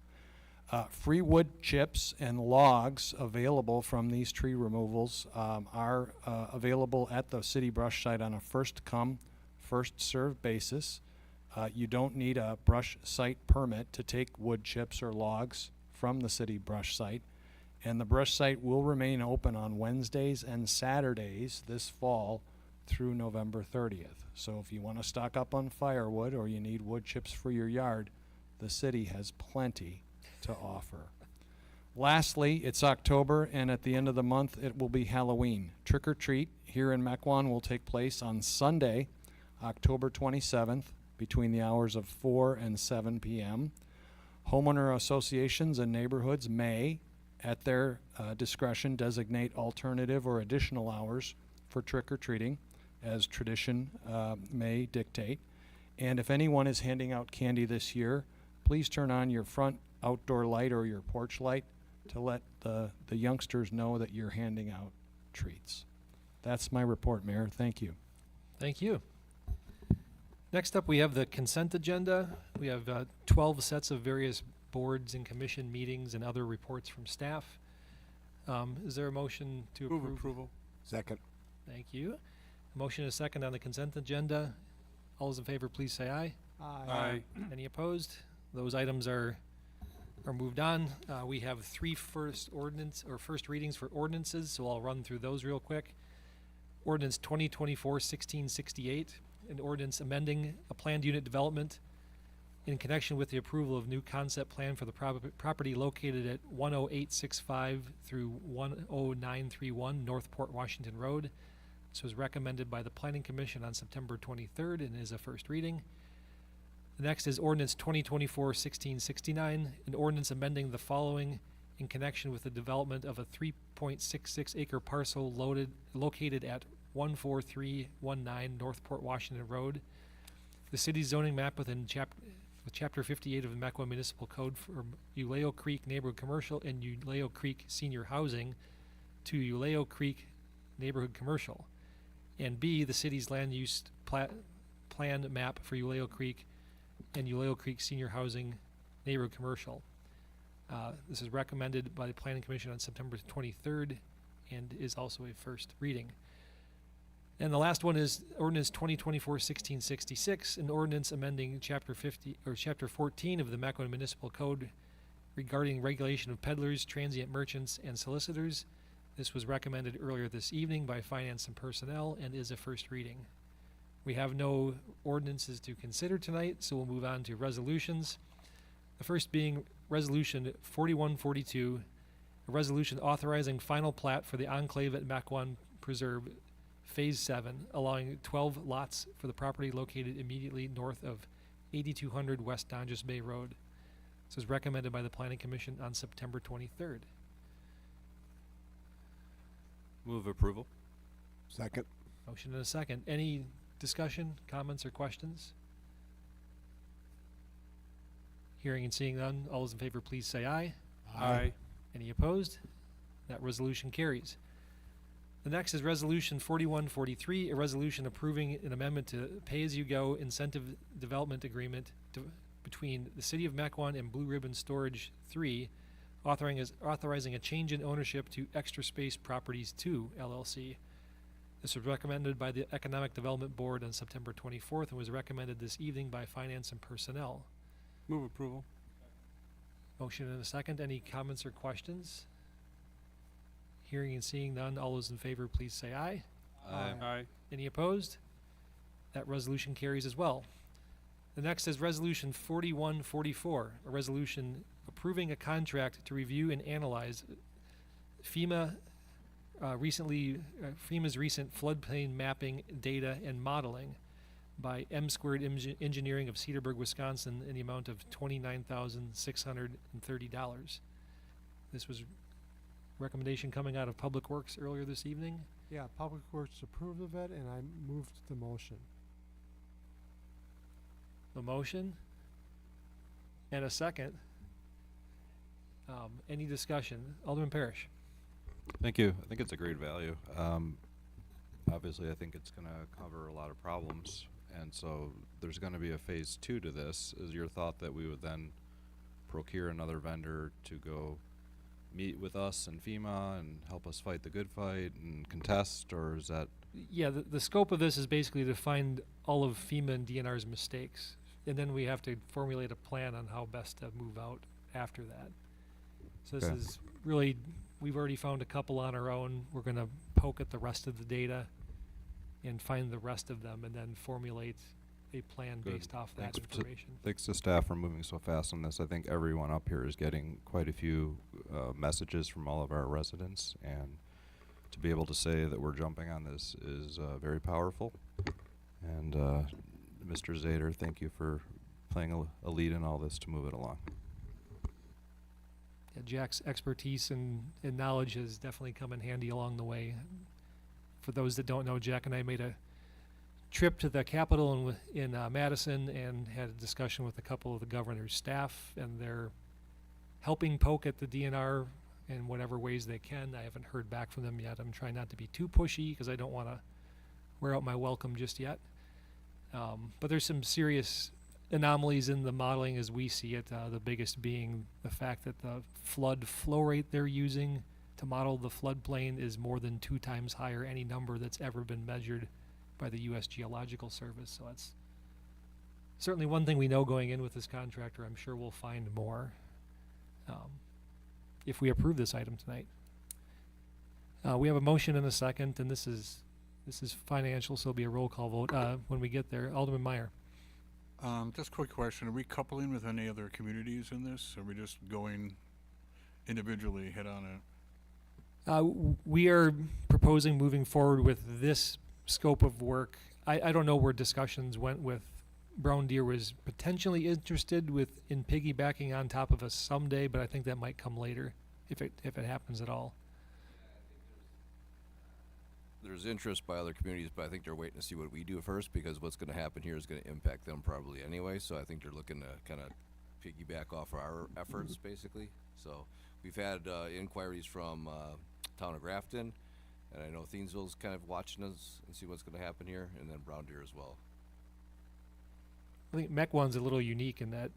Free wood chips and logs available from these tree removals are available at the city brush site on a first-come, first-served basis. You don't need a brush site permit to take wood chips or logs from the city brush site, and the brush site will remain open on Wednesdays and Saturdays this fall through November 30th. So if you want to stock up on firewood or you need wood chips for your yard, the city has plenty to offer. Lastly, it's October, and at the end of the month it will be Halloween. Trick or treat here in Mequon will take place on Sunday, October 27th, between the hours of 4 and 7 p.m. Homeowner associations and neighborhoods may, at their discretion, designate alternative or additional hours for trick-or-treating, as tradition may dictate. And if anyone is handing out candy this year, please turn on your front outdoor light or your porch light to let the youngsters know that you're handing out treats. That's my report, Mayor. Thank you. Thank you. Next up, we have the consent agenda. We have 12 sets of various boards and commission meetings and other reports from staff. Is there a motion to Move approve? approval. Second. Thank you. A motion and a second on the consent agenda. All those in favor, please say aye. Aye. Any opposed? Those items are moved on. We have three first readings for ordinances, so I'll run through those real quick. Ordinance 2024-1668, an ordinance amending a planned unit development in connection with the approval of new concept plan for the property located at 10865 through 10931 Northport Washington Road. This was recommended by the Planning Commission on September 23rd and is a first reading. The next is ordinance 2024-1669, an ordinance amending the following in connection with the development of a 3.66 acre parcel located at 14319 Northport Washington Road. The city's zoning map within Chapter 58 of the Mequon Municipal Code from Uleo Creek Neighborhood Commercial and Uleo Creek Senior Housing to Uleo Creek Neighborhood Commercial. And B, the city's land use plan map for Uleo Creek and Uleo Creek Senior Housing Neighborhood Commercial. This is recommended by the Planning Commission on September 23rd and is also a first reading. And the last one is ordinance 2024-1666, an ordinance amending Chapter 14 of the Mequon Municipal Code regarding regulation of peddlers, transient merchants, and solicitors. This was recommended earlier this evening by Finance and Personnel and is a first reading. We have no ordinances to consider tonight, so we'll move on to resolutions. The first being Resolution 4142, a resolution authorizing final plat for the enclave at Mequon Preserve Phase 7, allowing 12 lots for the property located immediately north of 8200 West Donges Bay Road. This was recommended by the Planning Commission on September 23rd. Move approval. Second. Motion and a second. Any discussion, comments, or questions? Hearing and seeing none, all those in favor please say aye. Aye. Any opposed? That resolution carries. The next is Resolution 4143, a resolution approving an amendment to pay-as-you-go incentive development agreement between the City of Mequon and Blue Ribbon Storage 3, authorizing a change in ownership to Extra Space Properties 2 LLC. This was recommended by the Economic Development Board on September 24th and was recommended this evening by Finance and Personnel. Move approval. Motion and a second. Any comments or questions? Hearing and seeing none, all those in favor, please say aye. Aye. Any opposed? That resolution carries as well. The next is Resolution 4144, a resolution approving a contract to review and analyze FEMA's recent floodplain mapping data and modeling by M Squared Engineering of Cedarburg, Wisconsin, in the amount of $29,630. This was recommendation coming out of Public Works earlier this evening. Yeah, Public Works approved of it, and I moved the motion. A motion and a second. Any discussion? Alderman Parrish. Thank you. I think it's a great value. Obviously, I think it's going to cover a lot of problems, and so there's going to be a phase 2 to this. Is your thought that we would then procure another vendor to go meet with us and FEMA and help us fight the good fight and contest, or is that? Yeah, the scope of this is basically to find all of FEMA and DNR's mistakes, and then we have to formulate a plan on how best to move out after that. So this Okay. is really, we've already found a couple on our own. We're going to poke at the rest of the data and find the rest of them and then formulate a plan Good. based off that information. Thanks to staff for moving so fast on this. I think everyone up here is getting quite a few messages from all of our residents, and to be able to say that we're jumping on this is very powerful. And Mr. Zader, thank you for playing a lead in all this to move it along. Yeah, Jack's expertise and knowledge has definitely come in handy along the way. For those that don't know, Jack and I made a trip to the Capitol in Madison and had a discussion with a couple of the governor's staff, and they're helping poke at the DNR in whatever ways they can. I haven't heard back from them yet. I'm trying not to be too pushy because I don't want to wear out my welcome just yet. But there's some serious anomalies in the modeling as we see it, the biggest being the fact that the flood flow rate they're using to model the floodplain is more than 2 times higher any number that's ever been measured by the U.S. Geological Service. So that's certainly one thing we know going in with this contractor. I'm sure we'll find more if we approve this item tonight. We have a motion and a second, and this is financial, so it'll be a roll call vote when we get there. Alderman Meyer. Just a quick question. Are we coupling with any other communities in this? Or are we just going individually head on it? We are proposing moving forward with this scope of work. I don't know where discussions went with Brown Deer was potentially interested in piggybacking on top of us someday, but I think that might come later if it happens at all. There's interest by other communities, but I think they're waiting to see what we do first, because what's going to happen here is going to impact them probably anyway. So I think they're looking to kind of piggyback off our efforts, basically. So we've had inquiries from Town of Grafton, and I know Thiensville's kind of watching us and see what's going to happen here, and then Brown Deer as well. I think Mequon's a little unique in that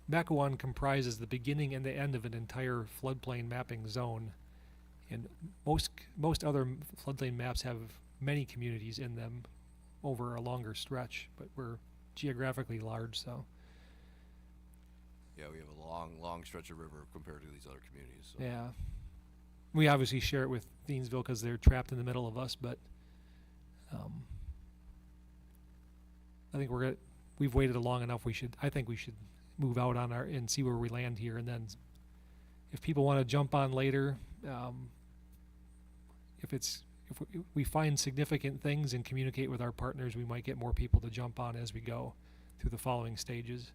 Mequon comprises the beginning and the end of an entire floodplain mapping zone. And most other floodplain maps have many communities in them over a longer stretch, but we're geographically large, so. Yeah, we have a long stretch of river compared to these other communities. So. Yeah. We obviously share it with Thiensville because they're trapped in the middle of us, but I think we've waited long enough. I think we should move out on and see where we land here, and then if people want to jump on later, if we find significant things and communicate with our partners, we might get more people to jump on as we go through the following stages.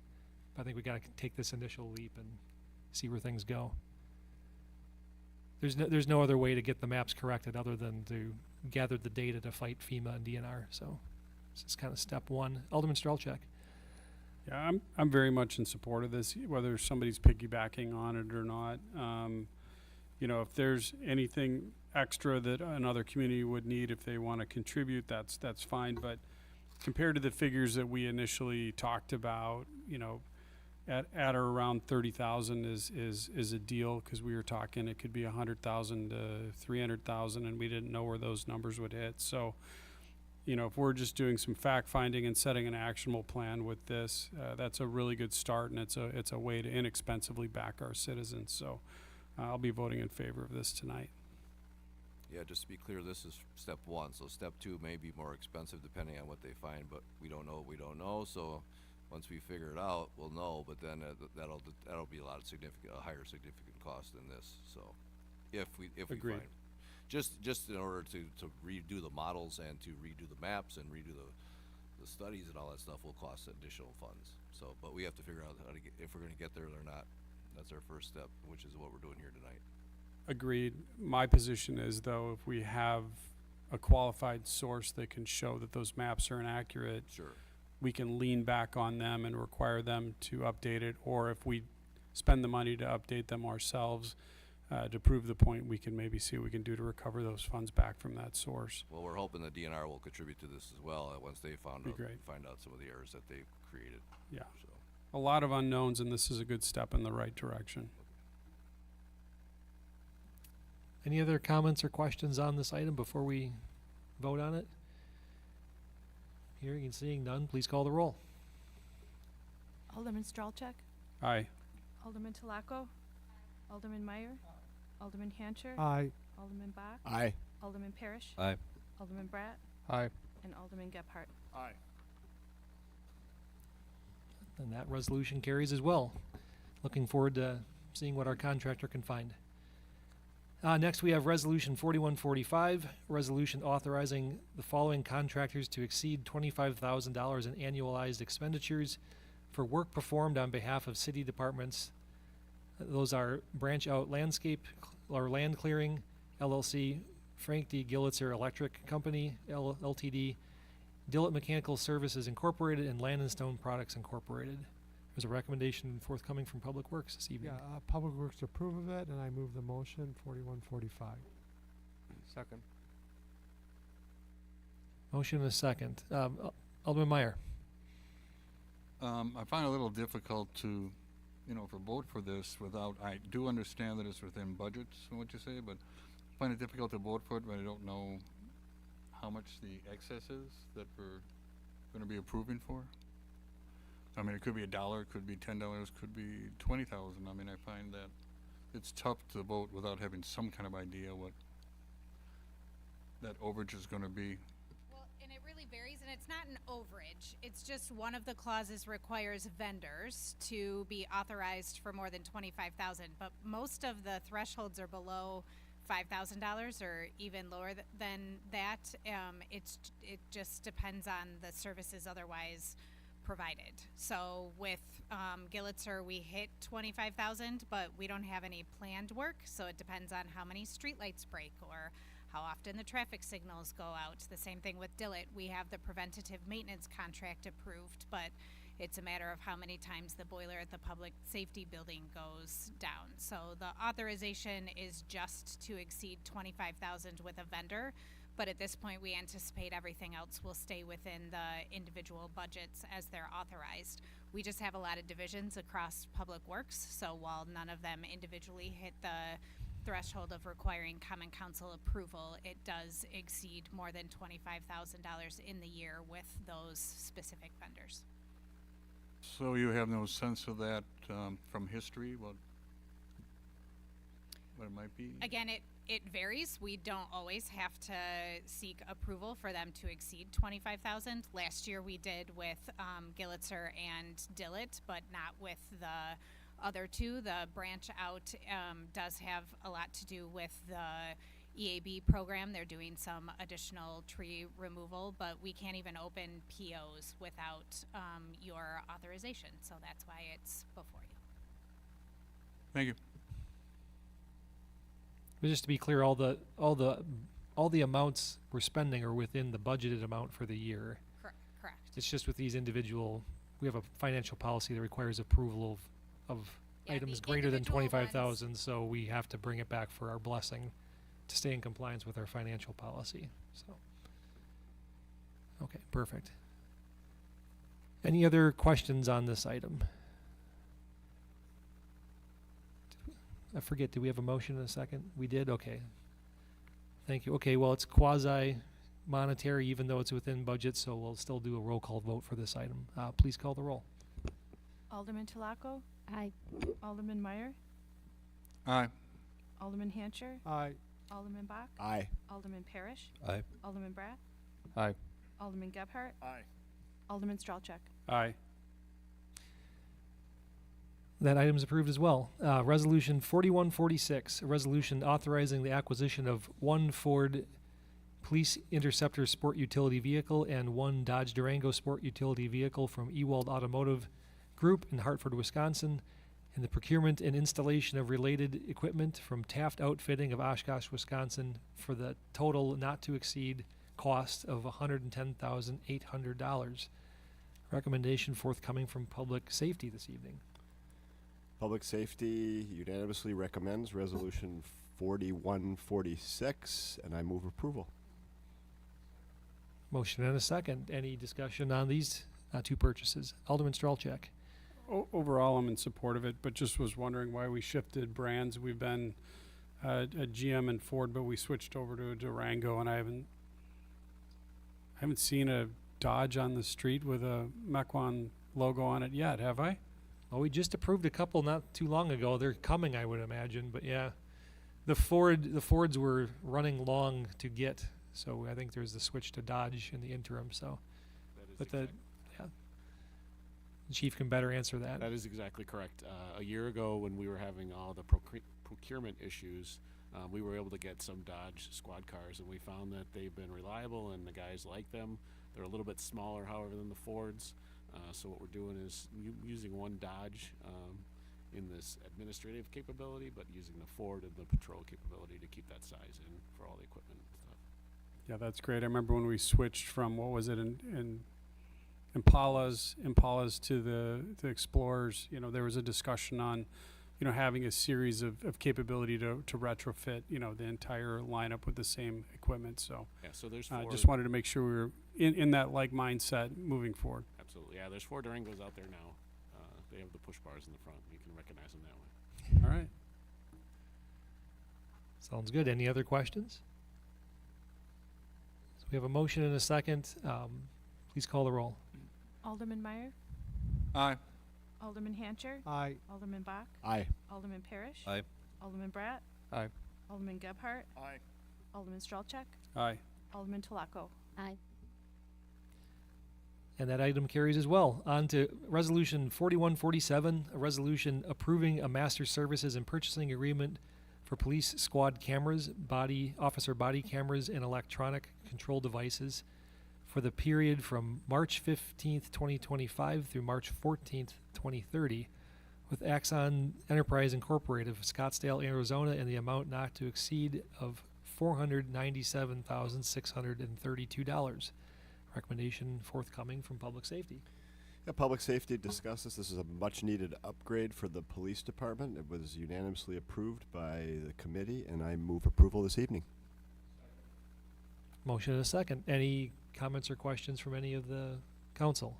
But I think we got to take this initial leap and see where things go. There's no other way to get the maps corrected other than to gather the data to fight FEMA and DNR. So this is kind of step one. Alderman Strelchak. Yeah, I'm very much in support of this, whether somebody's piggybacking on it or not. If there's anything extra that another community would need, if they want to contribute, that's fine. But compared to the figures that we initially talked about, at or around 30,000 is a deal, because we were talking it could be 100,000 to 300,000, and we didn't know where those numbers would hit. So, you know, if we're just doing some fact finding and setting an actionable plan with this, that's a really good start, and it's a way to inexpensively back our citizens. So, I'll be voting in favor of this tonight. Yeah, just to be clear, this is step one, so step two may be more expensive depending on what they find, but we don't know what we don't know, so once we figure it out, we'll know, but then that'll be a higher significant cost than this, so if we Agreed. find. Just in order to redo the models and to redo the maps and redo the studies and all that stuff will cost additional funds, so, but we have to figure out how to get, if we're gonna get there or not. That's our first step, which is what we're doing here tonight. Agreed. My position is, though, if we have a qualified source that can show that those maps are inaccurate, Sure. we can lean back on them and require them to update it. Or if we spend the money to update them ourselves, to prove the point, we can maybe see what we can do to recover those funds back from that source. Well, we're hoping the DNR will contribute to this as well, once they Be great. find out some of the errors that they've created. Yeah. So, A lot of unknowns, and this is a good step in the right direction. Any other comments or questions on this item before we vote on it? Hearing and seeing none, please call the roll. Alderman Stralchuk, Aye. Alderman Talaco, Alderman Meyer, Alderman Hancher, Aye. Alderman Bach, Aye. Alderman Parrish, Aye. Alderman Bratt, Aye. and Alderman Gephardt. Aye. And that resolution carries as well. Looking forward to seeing what our contractor can find. Next, we have Resolution 4145, resolution authorizing the following contractors to exceed $25,000 in annualized expenditures for work performed on behalf of city departments. Those are Branch Out Landscape or Land Clearing, LLC, Frank D. Gillitzer Electric Company, Ltd., Dillett Mechanical Services Incorporated, and Land and Stone Products Incorporated. There's a recommendation forthcoming from Public Works this evening. Yeah, Public Works approve of it, and I move the motion 4145. Second. Motion and a second. Alderman Meyer. I find it a little difficult to, for vote for this without, I do understand that it's within budgets and what you say, but I find it difficult to vote for it when I don't know how much the excess is that we're gonna be approving for. I mean, it could be $1, it could be $10, could be 20,000. I mean, I find that it's tough to vote without having some kind of idea what that overage is gonna be. Well, and it really varies, and it's not an overage. It's just one of the clauses requires vendors to be authorized for more than 25,000, but most of the thresholds are below $5,000 or even lower than that. It just depends on the services otherwise provided. So with Gillitzer, we hit 25,000, but we don't have any planned work, so it depends on how many streetlights break or how often the traffic signals go out. The same thing with Dillett. We have the preventative maintenance contract approved, but it's a matter of how many times the boiler at the public safety building goes down. So the authorization is just to exceed 25,000 with a vendor, but at this point we anticipate everything else will stay within the individual budgets as they're authorized. We just have a lot of divisions across Public Works, so while none of them individually hit the threshold of requiring common council approval, it does exceed more than $25,000 in the year with those specific vendors. So you have no sense of that from history, what it might be? Again, it varies. We don't always have to seek approval for them to exceed 25,000. Last year we did with Gillitzer and Dillett, but not with the other two. The Branch Out does have a lot to do with the EAB program. They're doing some additional tree removal, but we can't even open POs without your authorization. So that's why it's before you. Thank you. But just to be clear, all the amounts we're spending are within the budgeted amount for the year. Correct. It's just with these individual, we have a financial policy that requires approval of Yeah, items the greater than individual 25,000, so we have to bring it back for our blessing to stay in compliance with our financial policy, so. Okay, perfect. Any other questions on this item? I forget, did we have a motion in a second? We did? Okay. Thank you. Okay, well, it's quasi-monetary, even though it's within budget, so we'll still do a roll call vote for this item. Please call the roll. Alderman Talaco, Aye. Alderman Meyer, Aye. Alderman Hancher, Aye. Alderman Bach, Aye. Alderman Parrish, Aye. Alderman Bratt, Aye. Alderman Gebhardt, Aye. Alderman Stralchuk. Aye. That item is approved as well. Resolution 4146, a resolution authorizing the acquisition of one Ford Police Interceptor Sport Utility Vehicle and one Dodge Durango Sport Utility Vehicle from Ewald Automotive Group in Hartford, Wisconsin, and the procurement and installation of related equipment from Taft Outfitting of Oshkosh, Wisconsin, for the total not to exceed cost of $110,800. Recommendation forthcoming from Public Safety this evening. Public Safety unanimously recommends Resolution 4146, and I move approval. Motion and a second. Any discussion on these two purchases? Alderman Stralchuk. Overall, I'm in support of it, but just was wondering why we shifted brands. We've been a GM and Ford, but we switched over to a Durango, and I haven't seen a Dodge on the street with a Mequon logo on it yet, have I? Well, we just approved a couple not too long ago. They're coming, I would imagine, but yeah, the Fords were running long to get, so I think there's the switch to Dodge in the interim. So, but the chief can better answer that. That is exactly correct. A year ago, when we were having all the procurement issues, we were able to get some Dodge squad cars, and we found that they've been reliable, and the guys like them. They're a little bit smaller, however, than the Fords. So what we're doing is using one Dodge in this administrative capability, but using the Ford and the patrol capability to keep that size in for all the equipment and stuff. Yeah, that's great. I remember when we switched from, what was it, in Impalas to the Explorers, there was a discussion on, having a series of capability to retrofit, the entire lineup with the same equipment. So yeah, so there's I four. just wanted to make sure we were in that like mindset moving forward. Absolutely, yeah. There's 4 Durangos out there now. They have the push bars in the front. You can recognize them that way. All right. Sounds good. Any other questions? So we have a motion and a second. Please call the roll. Alderman Meyer, Aye. Alderman Hancher, Aye. Alderman Bach, Aye. Alderman Parrish, Aye. Alderman Bratt, Aye. Alderman Gebhardt, Aye. Alderman Stralchuk, Aye. Alderman Talaco. Aye. And that item carries as well. On to Resolution 4147, a resolution approving a master services and purchasing agreement for police squad cameras, officer body cameras, and electronic control devices for the period from March 15th, 2025 through March 14th, 2030, with Axon Enterprise Incorporated of Scottsdale, Arizona, in the amount not to exceed of $497,632. Recommendation forthcoming from Public Safety. Yeah, Public Safety discussed this. This is a much-needed upgrade for the police department. It was unanimously approved by the committee, and I move approval this evening. Motion and a second. Any comments or questions from any of the council?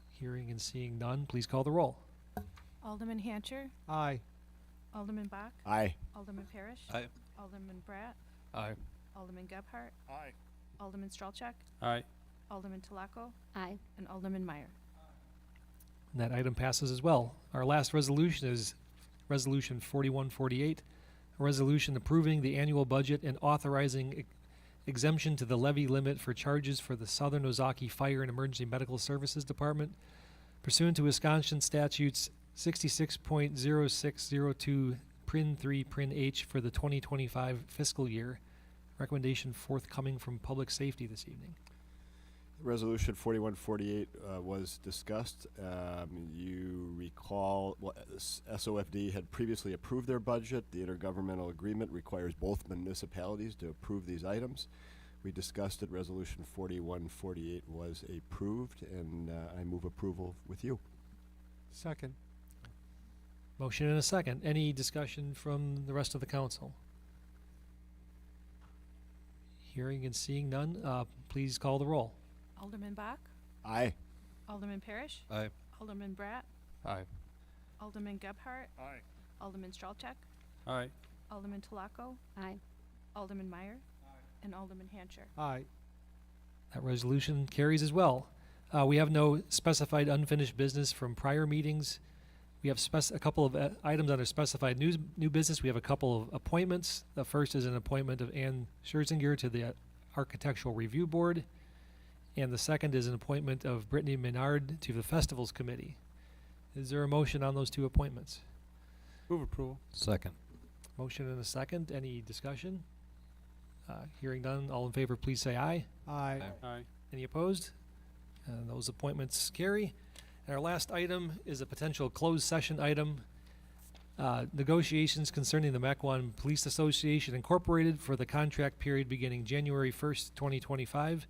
Hearing and seeing none, please call the roll. Alderman Hancher, Aye. Alderman Bach, Aye. Alderman Parrish, Aye. Alderman Bratt, Aye. Alderman Gebhardt, Aye. Alderman Stralchuk, Aye. Alderman Talaco, Aye. and Alderman Meyer. And that item passes as well. Our last resolution is Resolution 4148, a resolution approving the annual budget and authorizing exemption to the levy limit for charges for the Southern Ozaki Fire and Emergency Medical Services Department pursuant to Wisconsin statutes 66.0602 Prin 3 Prin H for the 2025 fiscal year. Recommendation forthcoming from Public Safety this evening. Resolution 4148 was discussed. You recall, SOFD had previously approved their budget. The intergovernmental agreement requires both municipalities to approve these items. We discussed it. Resolution 4148 was approved, and I move approval with you. Second. Motion and a second. Any discussion from the rest of the council? Hearing and seeing none, please call the roll. Alderman Bach, Aye. Alderman Parrish, Aye. Alderman Bratt, Aye. Alderman Gebhardt, Aye. Alderman Stralchek, Aye. Alderman Talaco, Aye. Alderman Meyer, and Alderman Hancher. Aye. That resolution carries as well. We have no specified unfinished business from prior meetings. We have a couple of items under specified new business. We have a couple of appointments. The first is an appointment of Ann Scherzinger to the Architectural Review Board. And the second is an appointment of Brittany Menard to the Festivals Committee. Is there a motion on those two appointments? Move approval. Second. Motion and a second. Any discussion? Hearing none, all in favor, please say aye. Aye. Aye. Any opposed? And those appointments carry. And our last item is a potential closed session item. Negotiations concerning the Mequon Police Association Incorporated for the contract period beginning January 1st, 2025.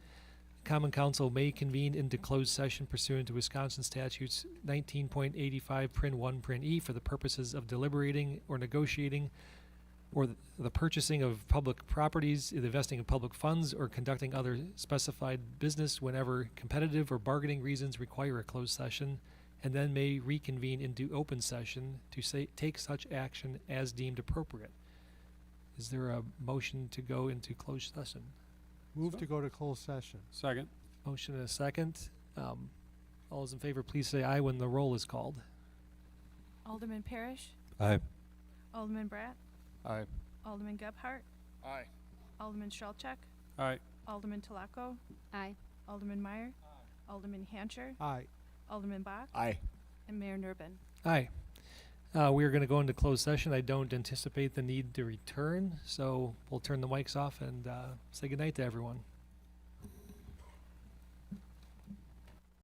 Common Council may convene into closed session pursuant to Wisconsin statutes 19.85 Prin 1 Prin E for the purposes of deliberating or negotiating or the purchasing of public properties, the investing of public funds, or conducting other specified business whenever competitive or bargaining reasons require a closed session, and then may reconvene into open session to take such action as deemed appropriate. Is there a motion to go into closed session? Move to go to closed session. Second. Motion and a second. All those in favor, please say aye when the roll is called. Alderman Parrish, Aye. Alderman Bratt, Aye. Alderman Gebhardt, Aye. Alderman Stralchek, Aye. Alderman Talaco, Aye. Alderman Meyer, Alderman Hancher, Aye. Alderman Bach, Aye. and Mayor Nurbin. Aye. We are going to go into closed session. I don't anticipate the need to return, so we'll turn the mics off and say goodnight to everyone.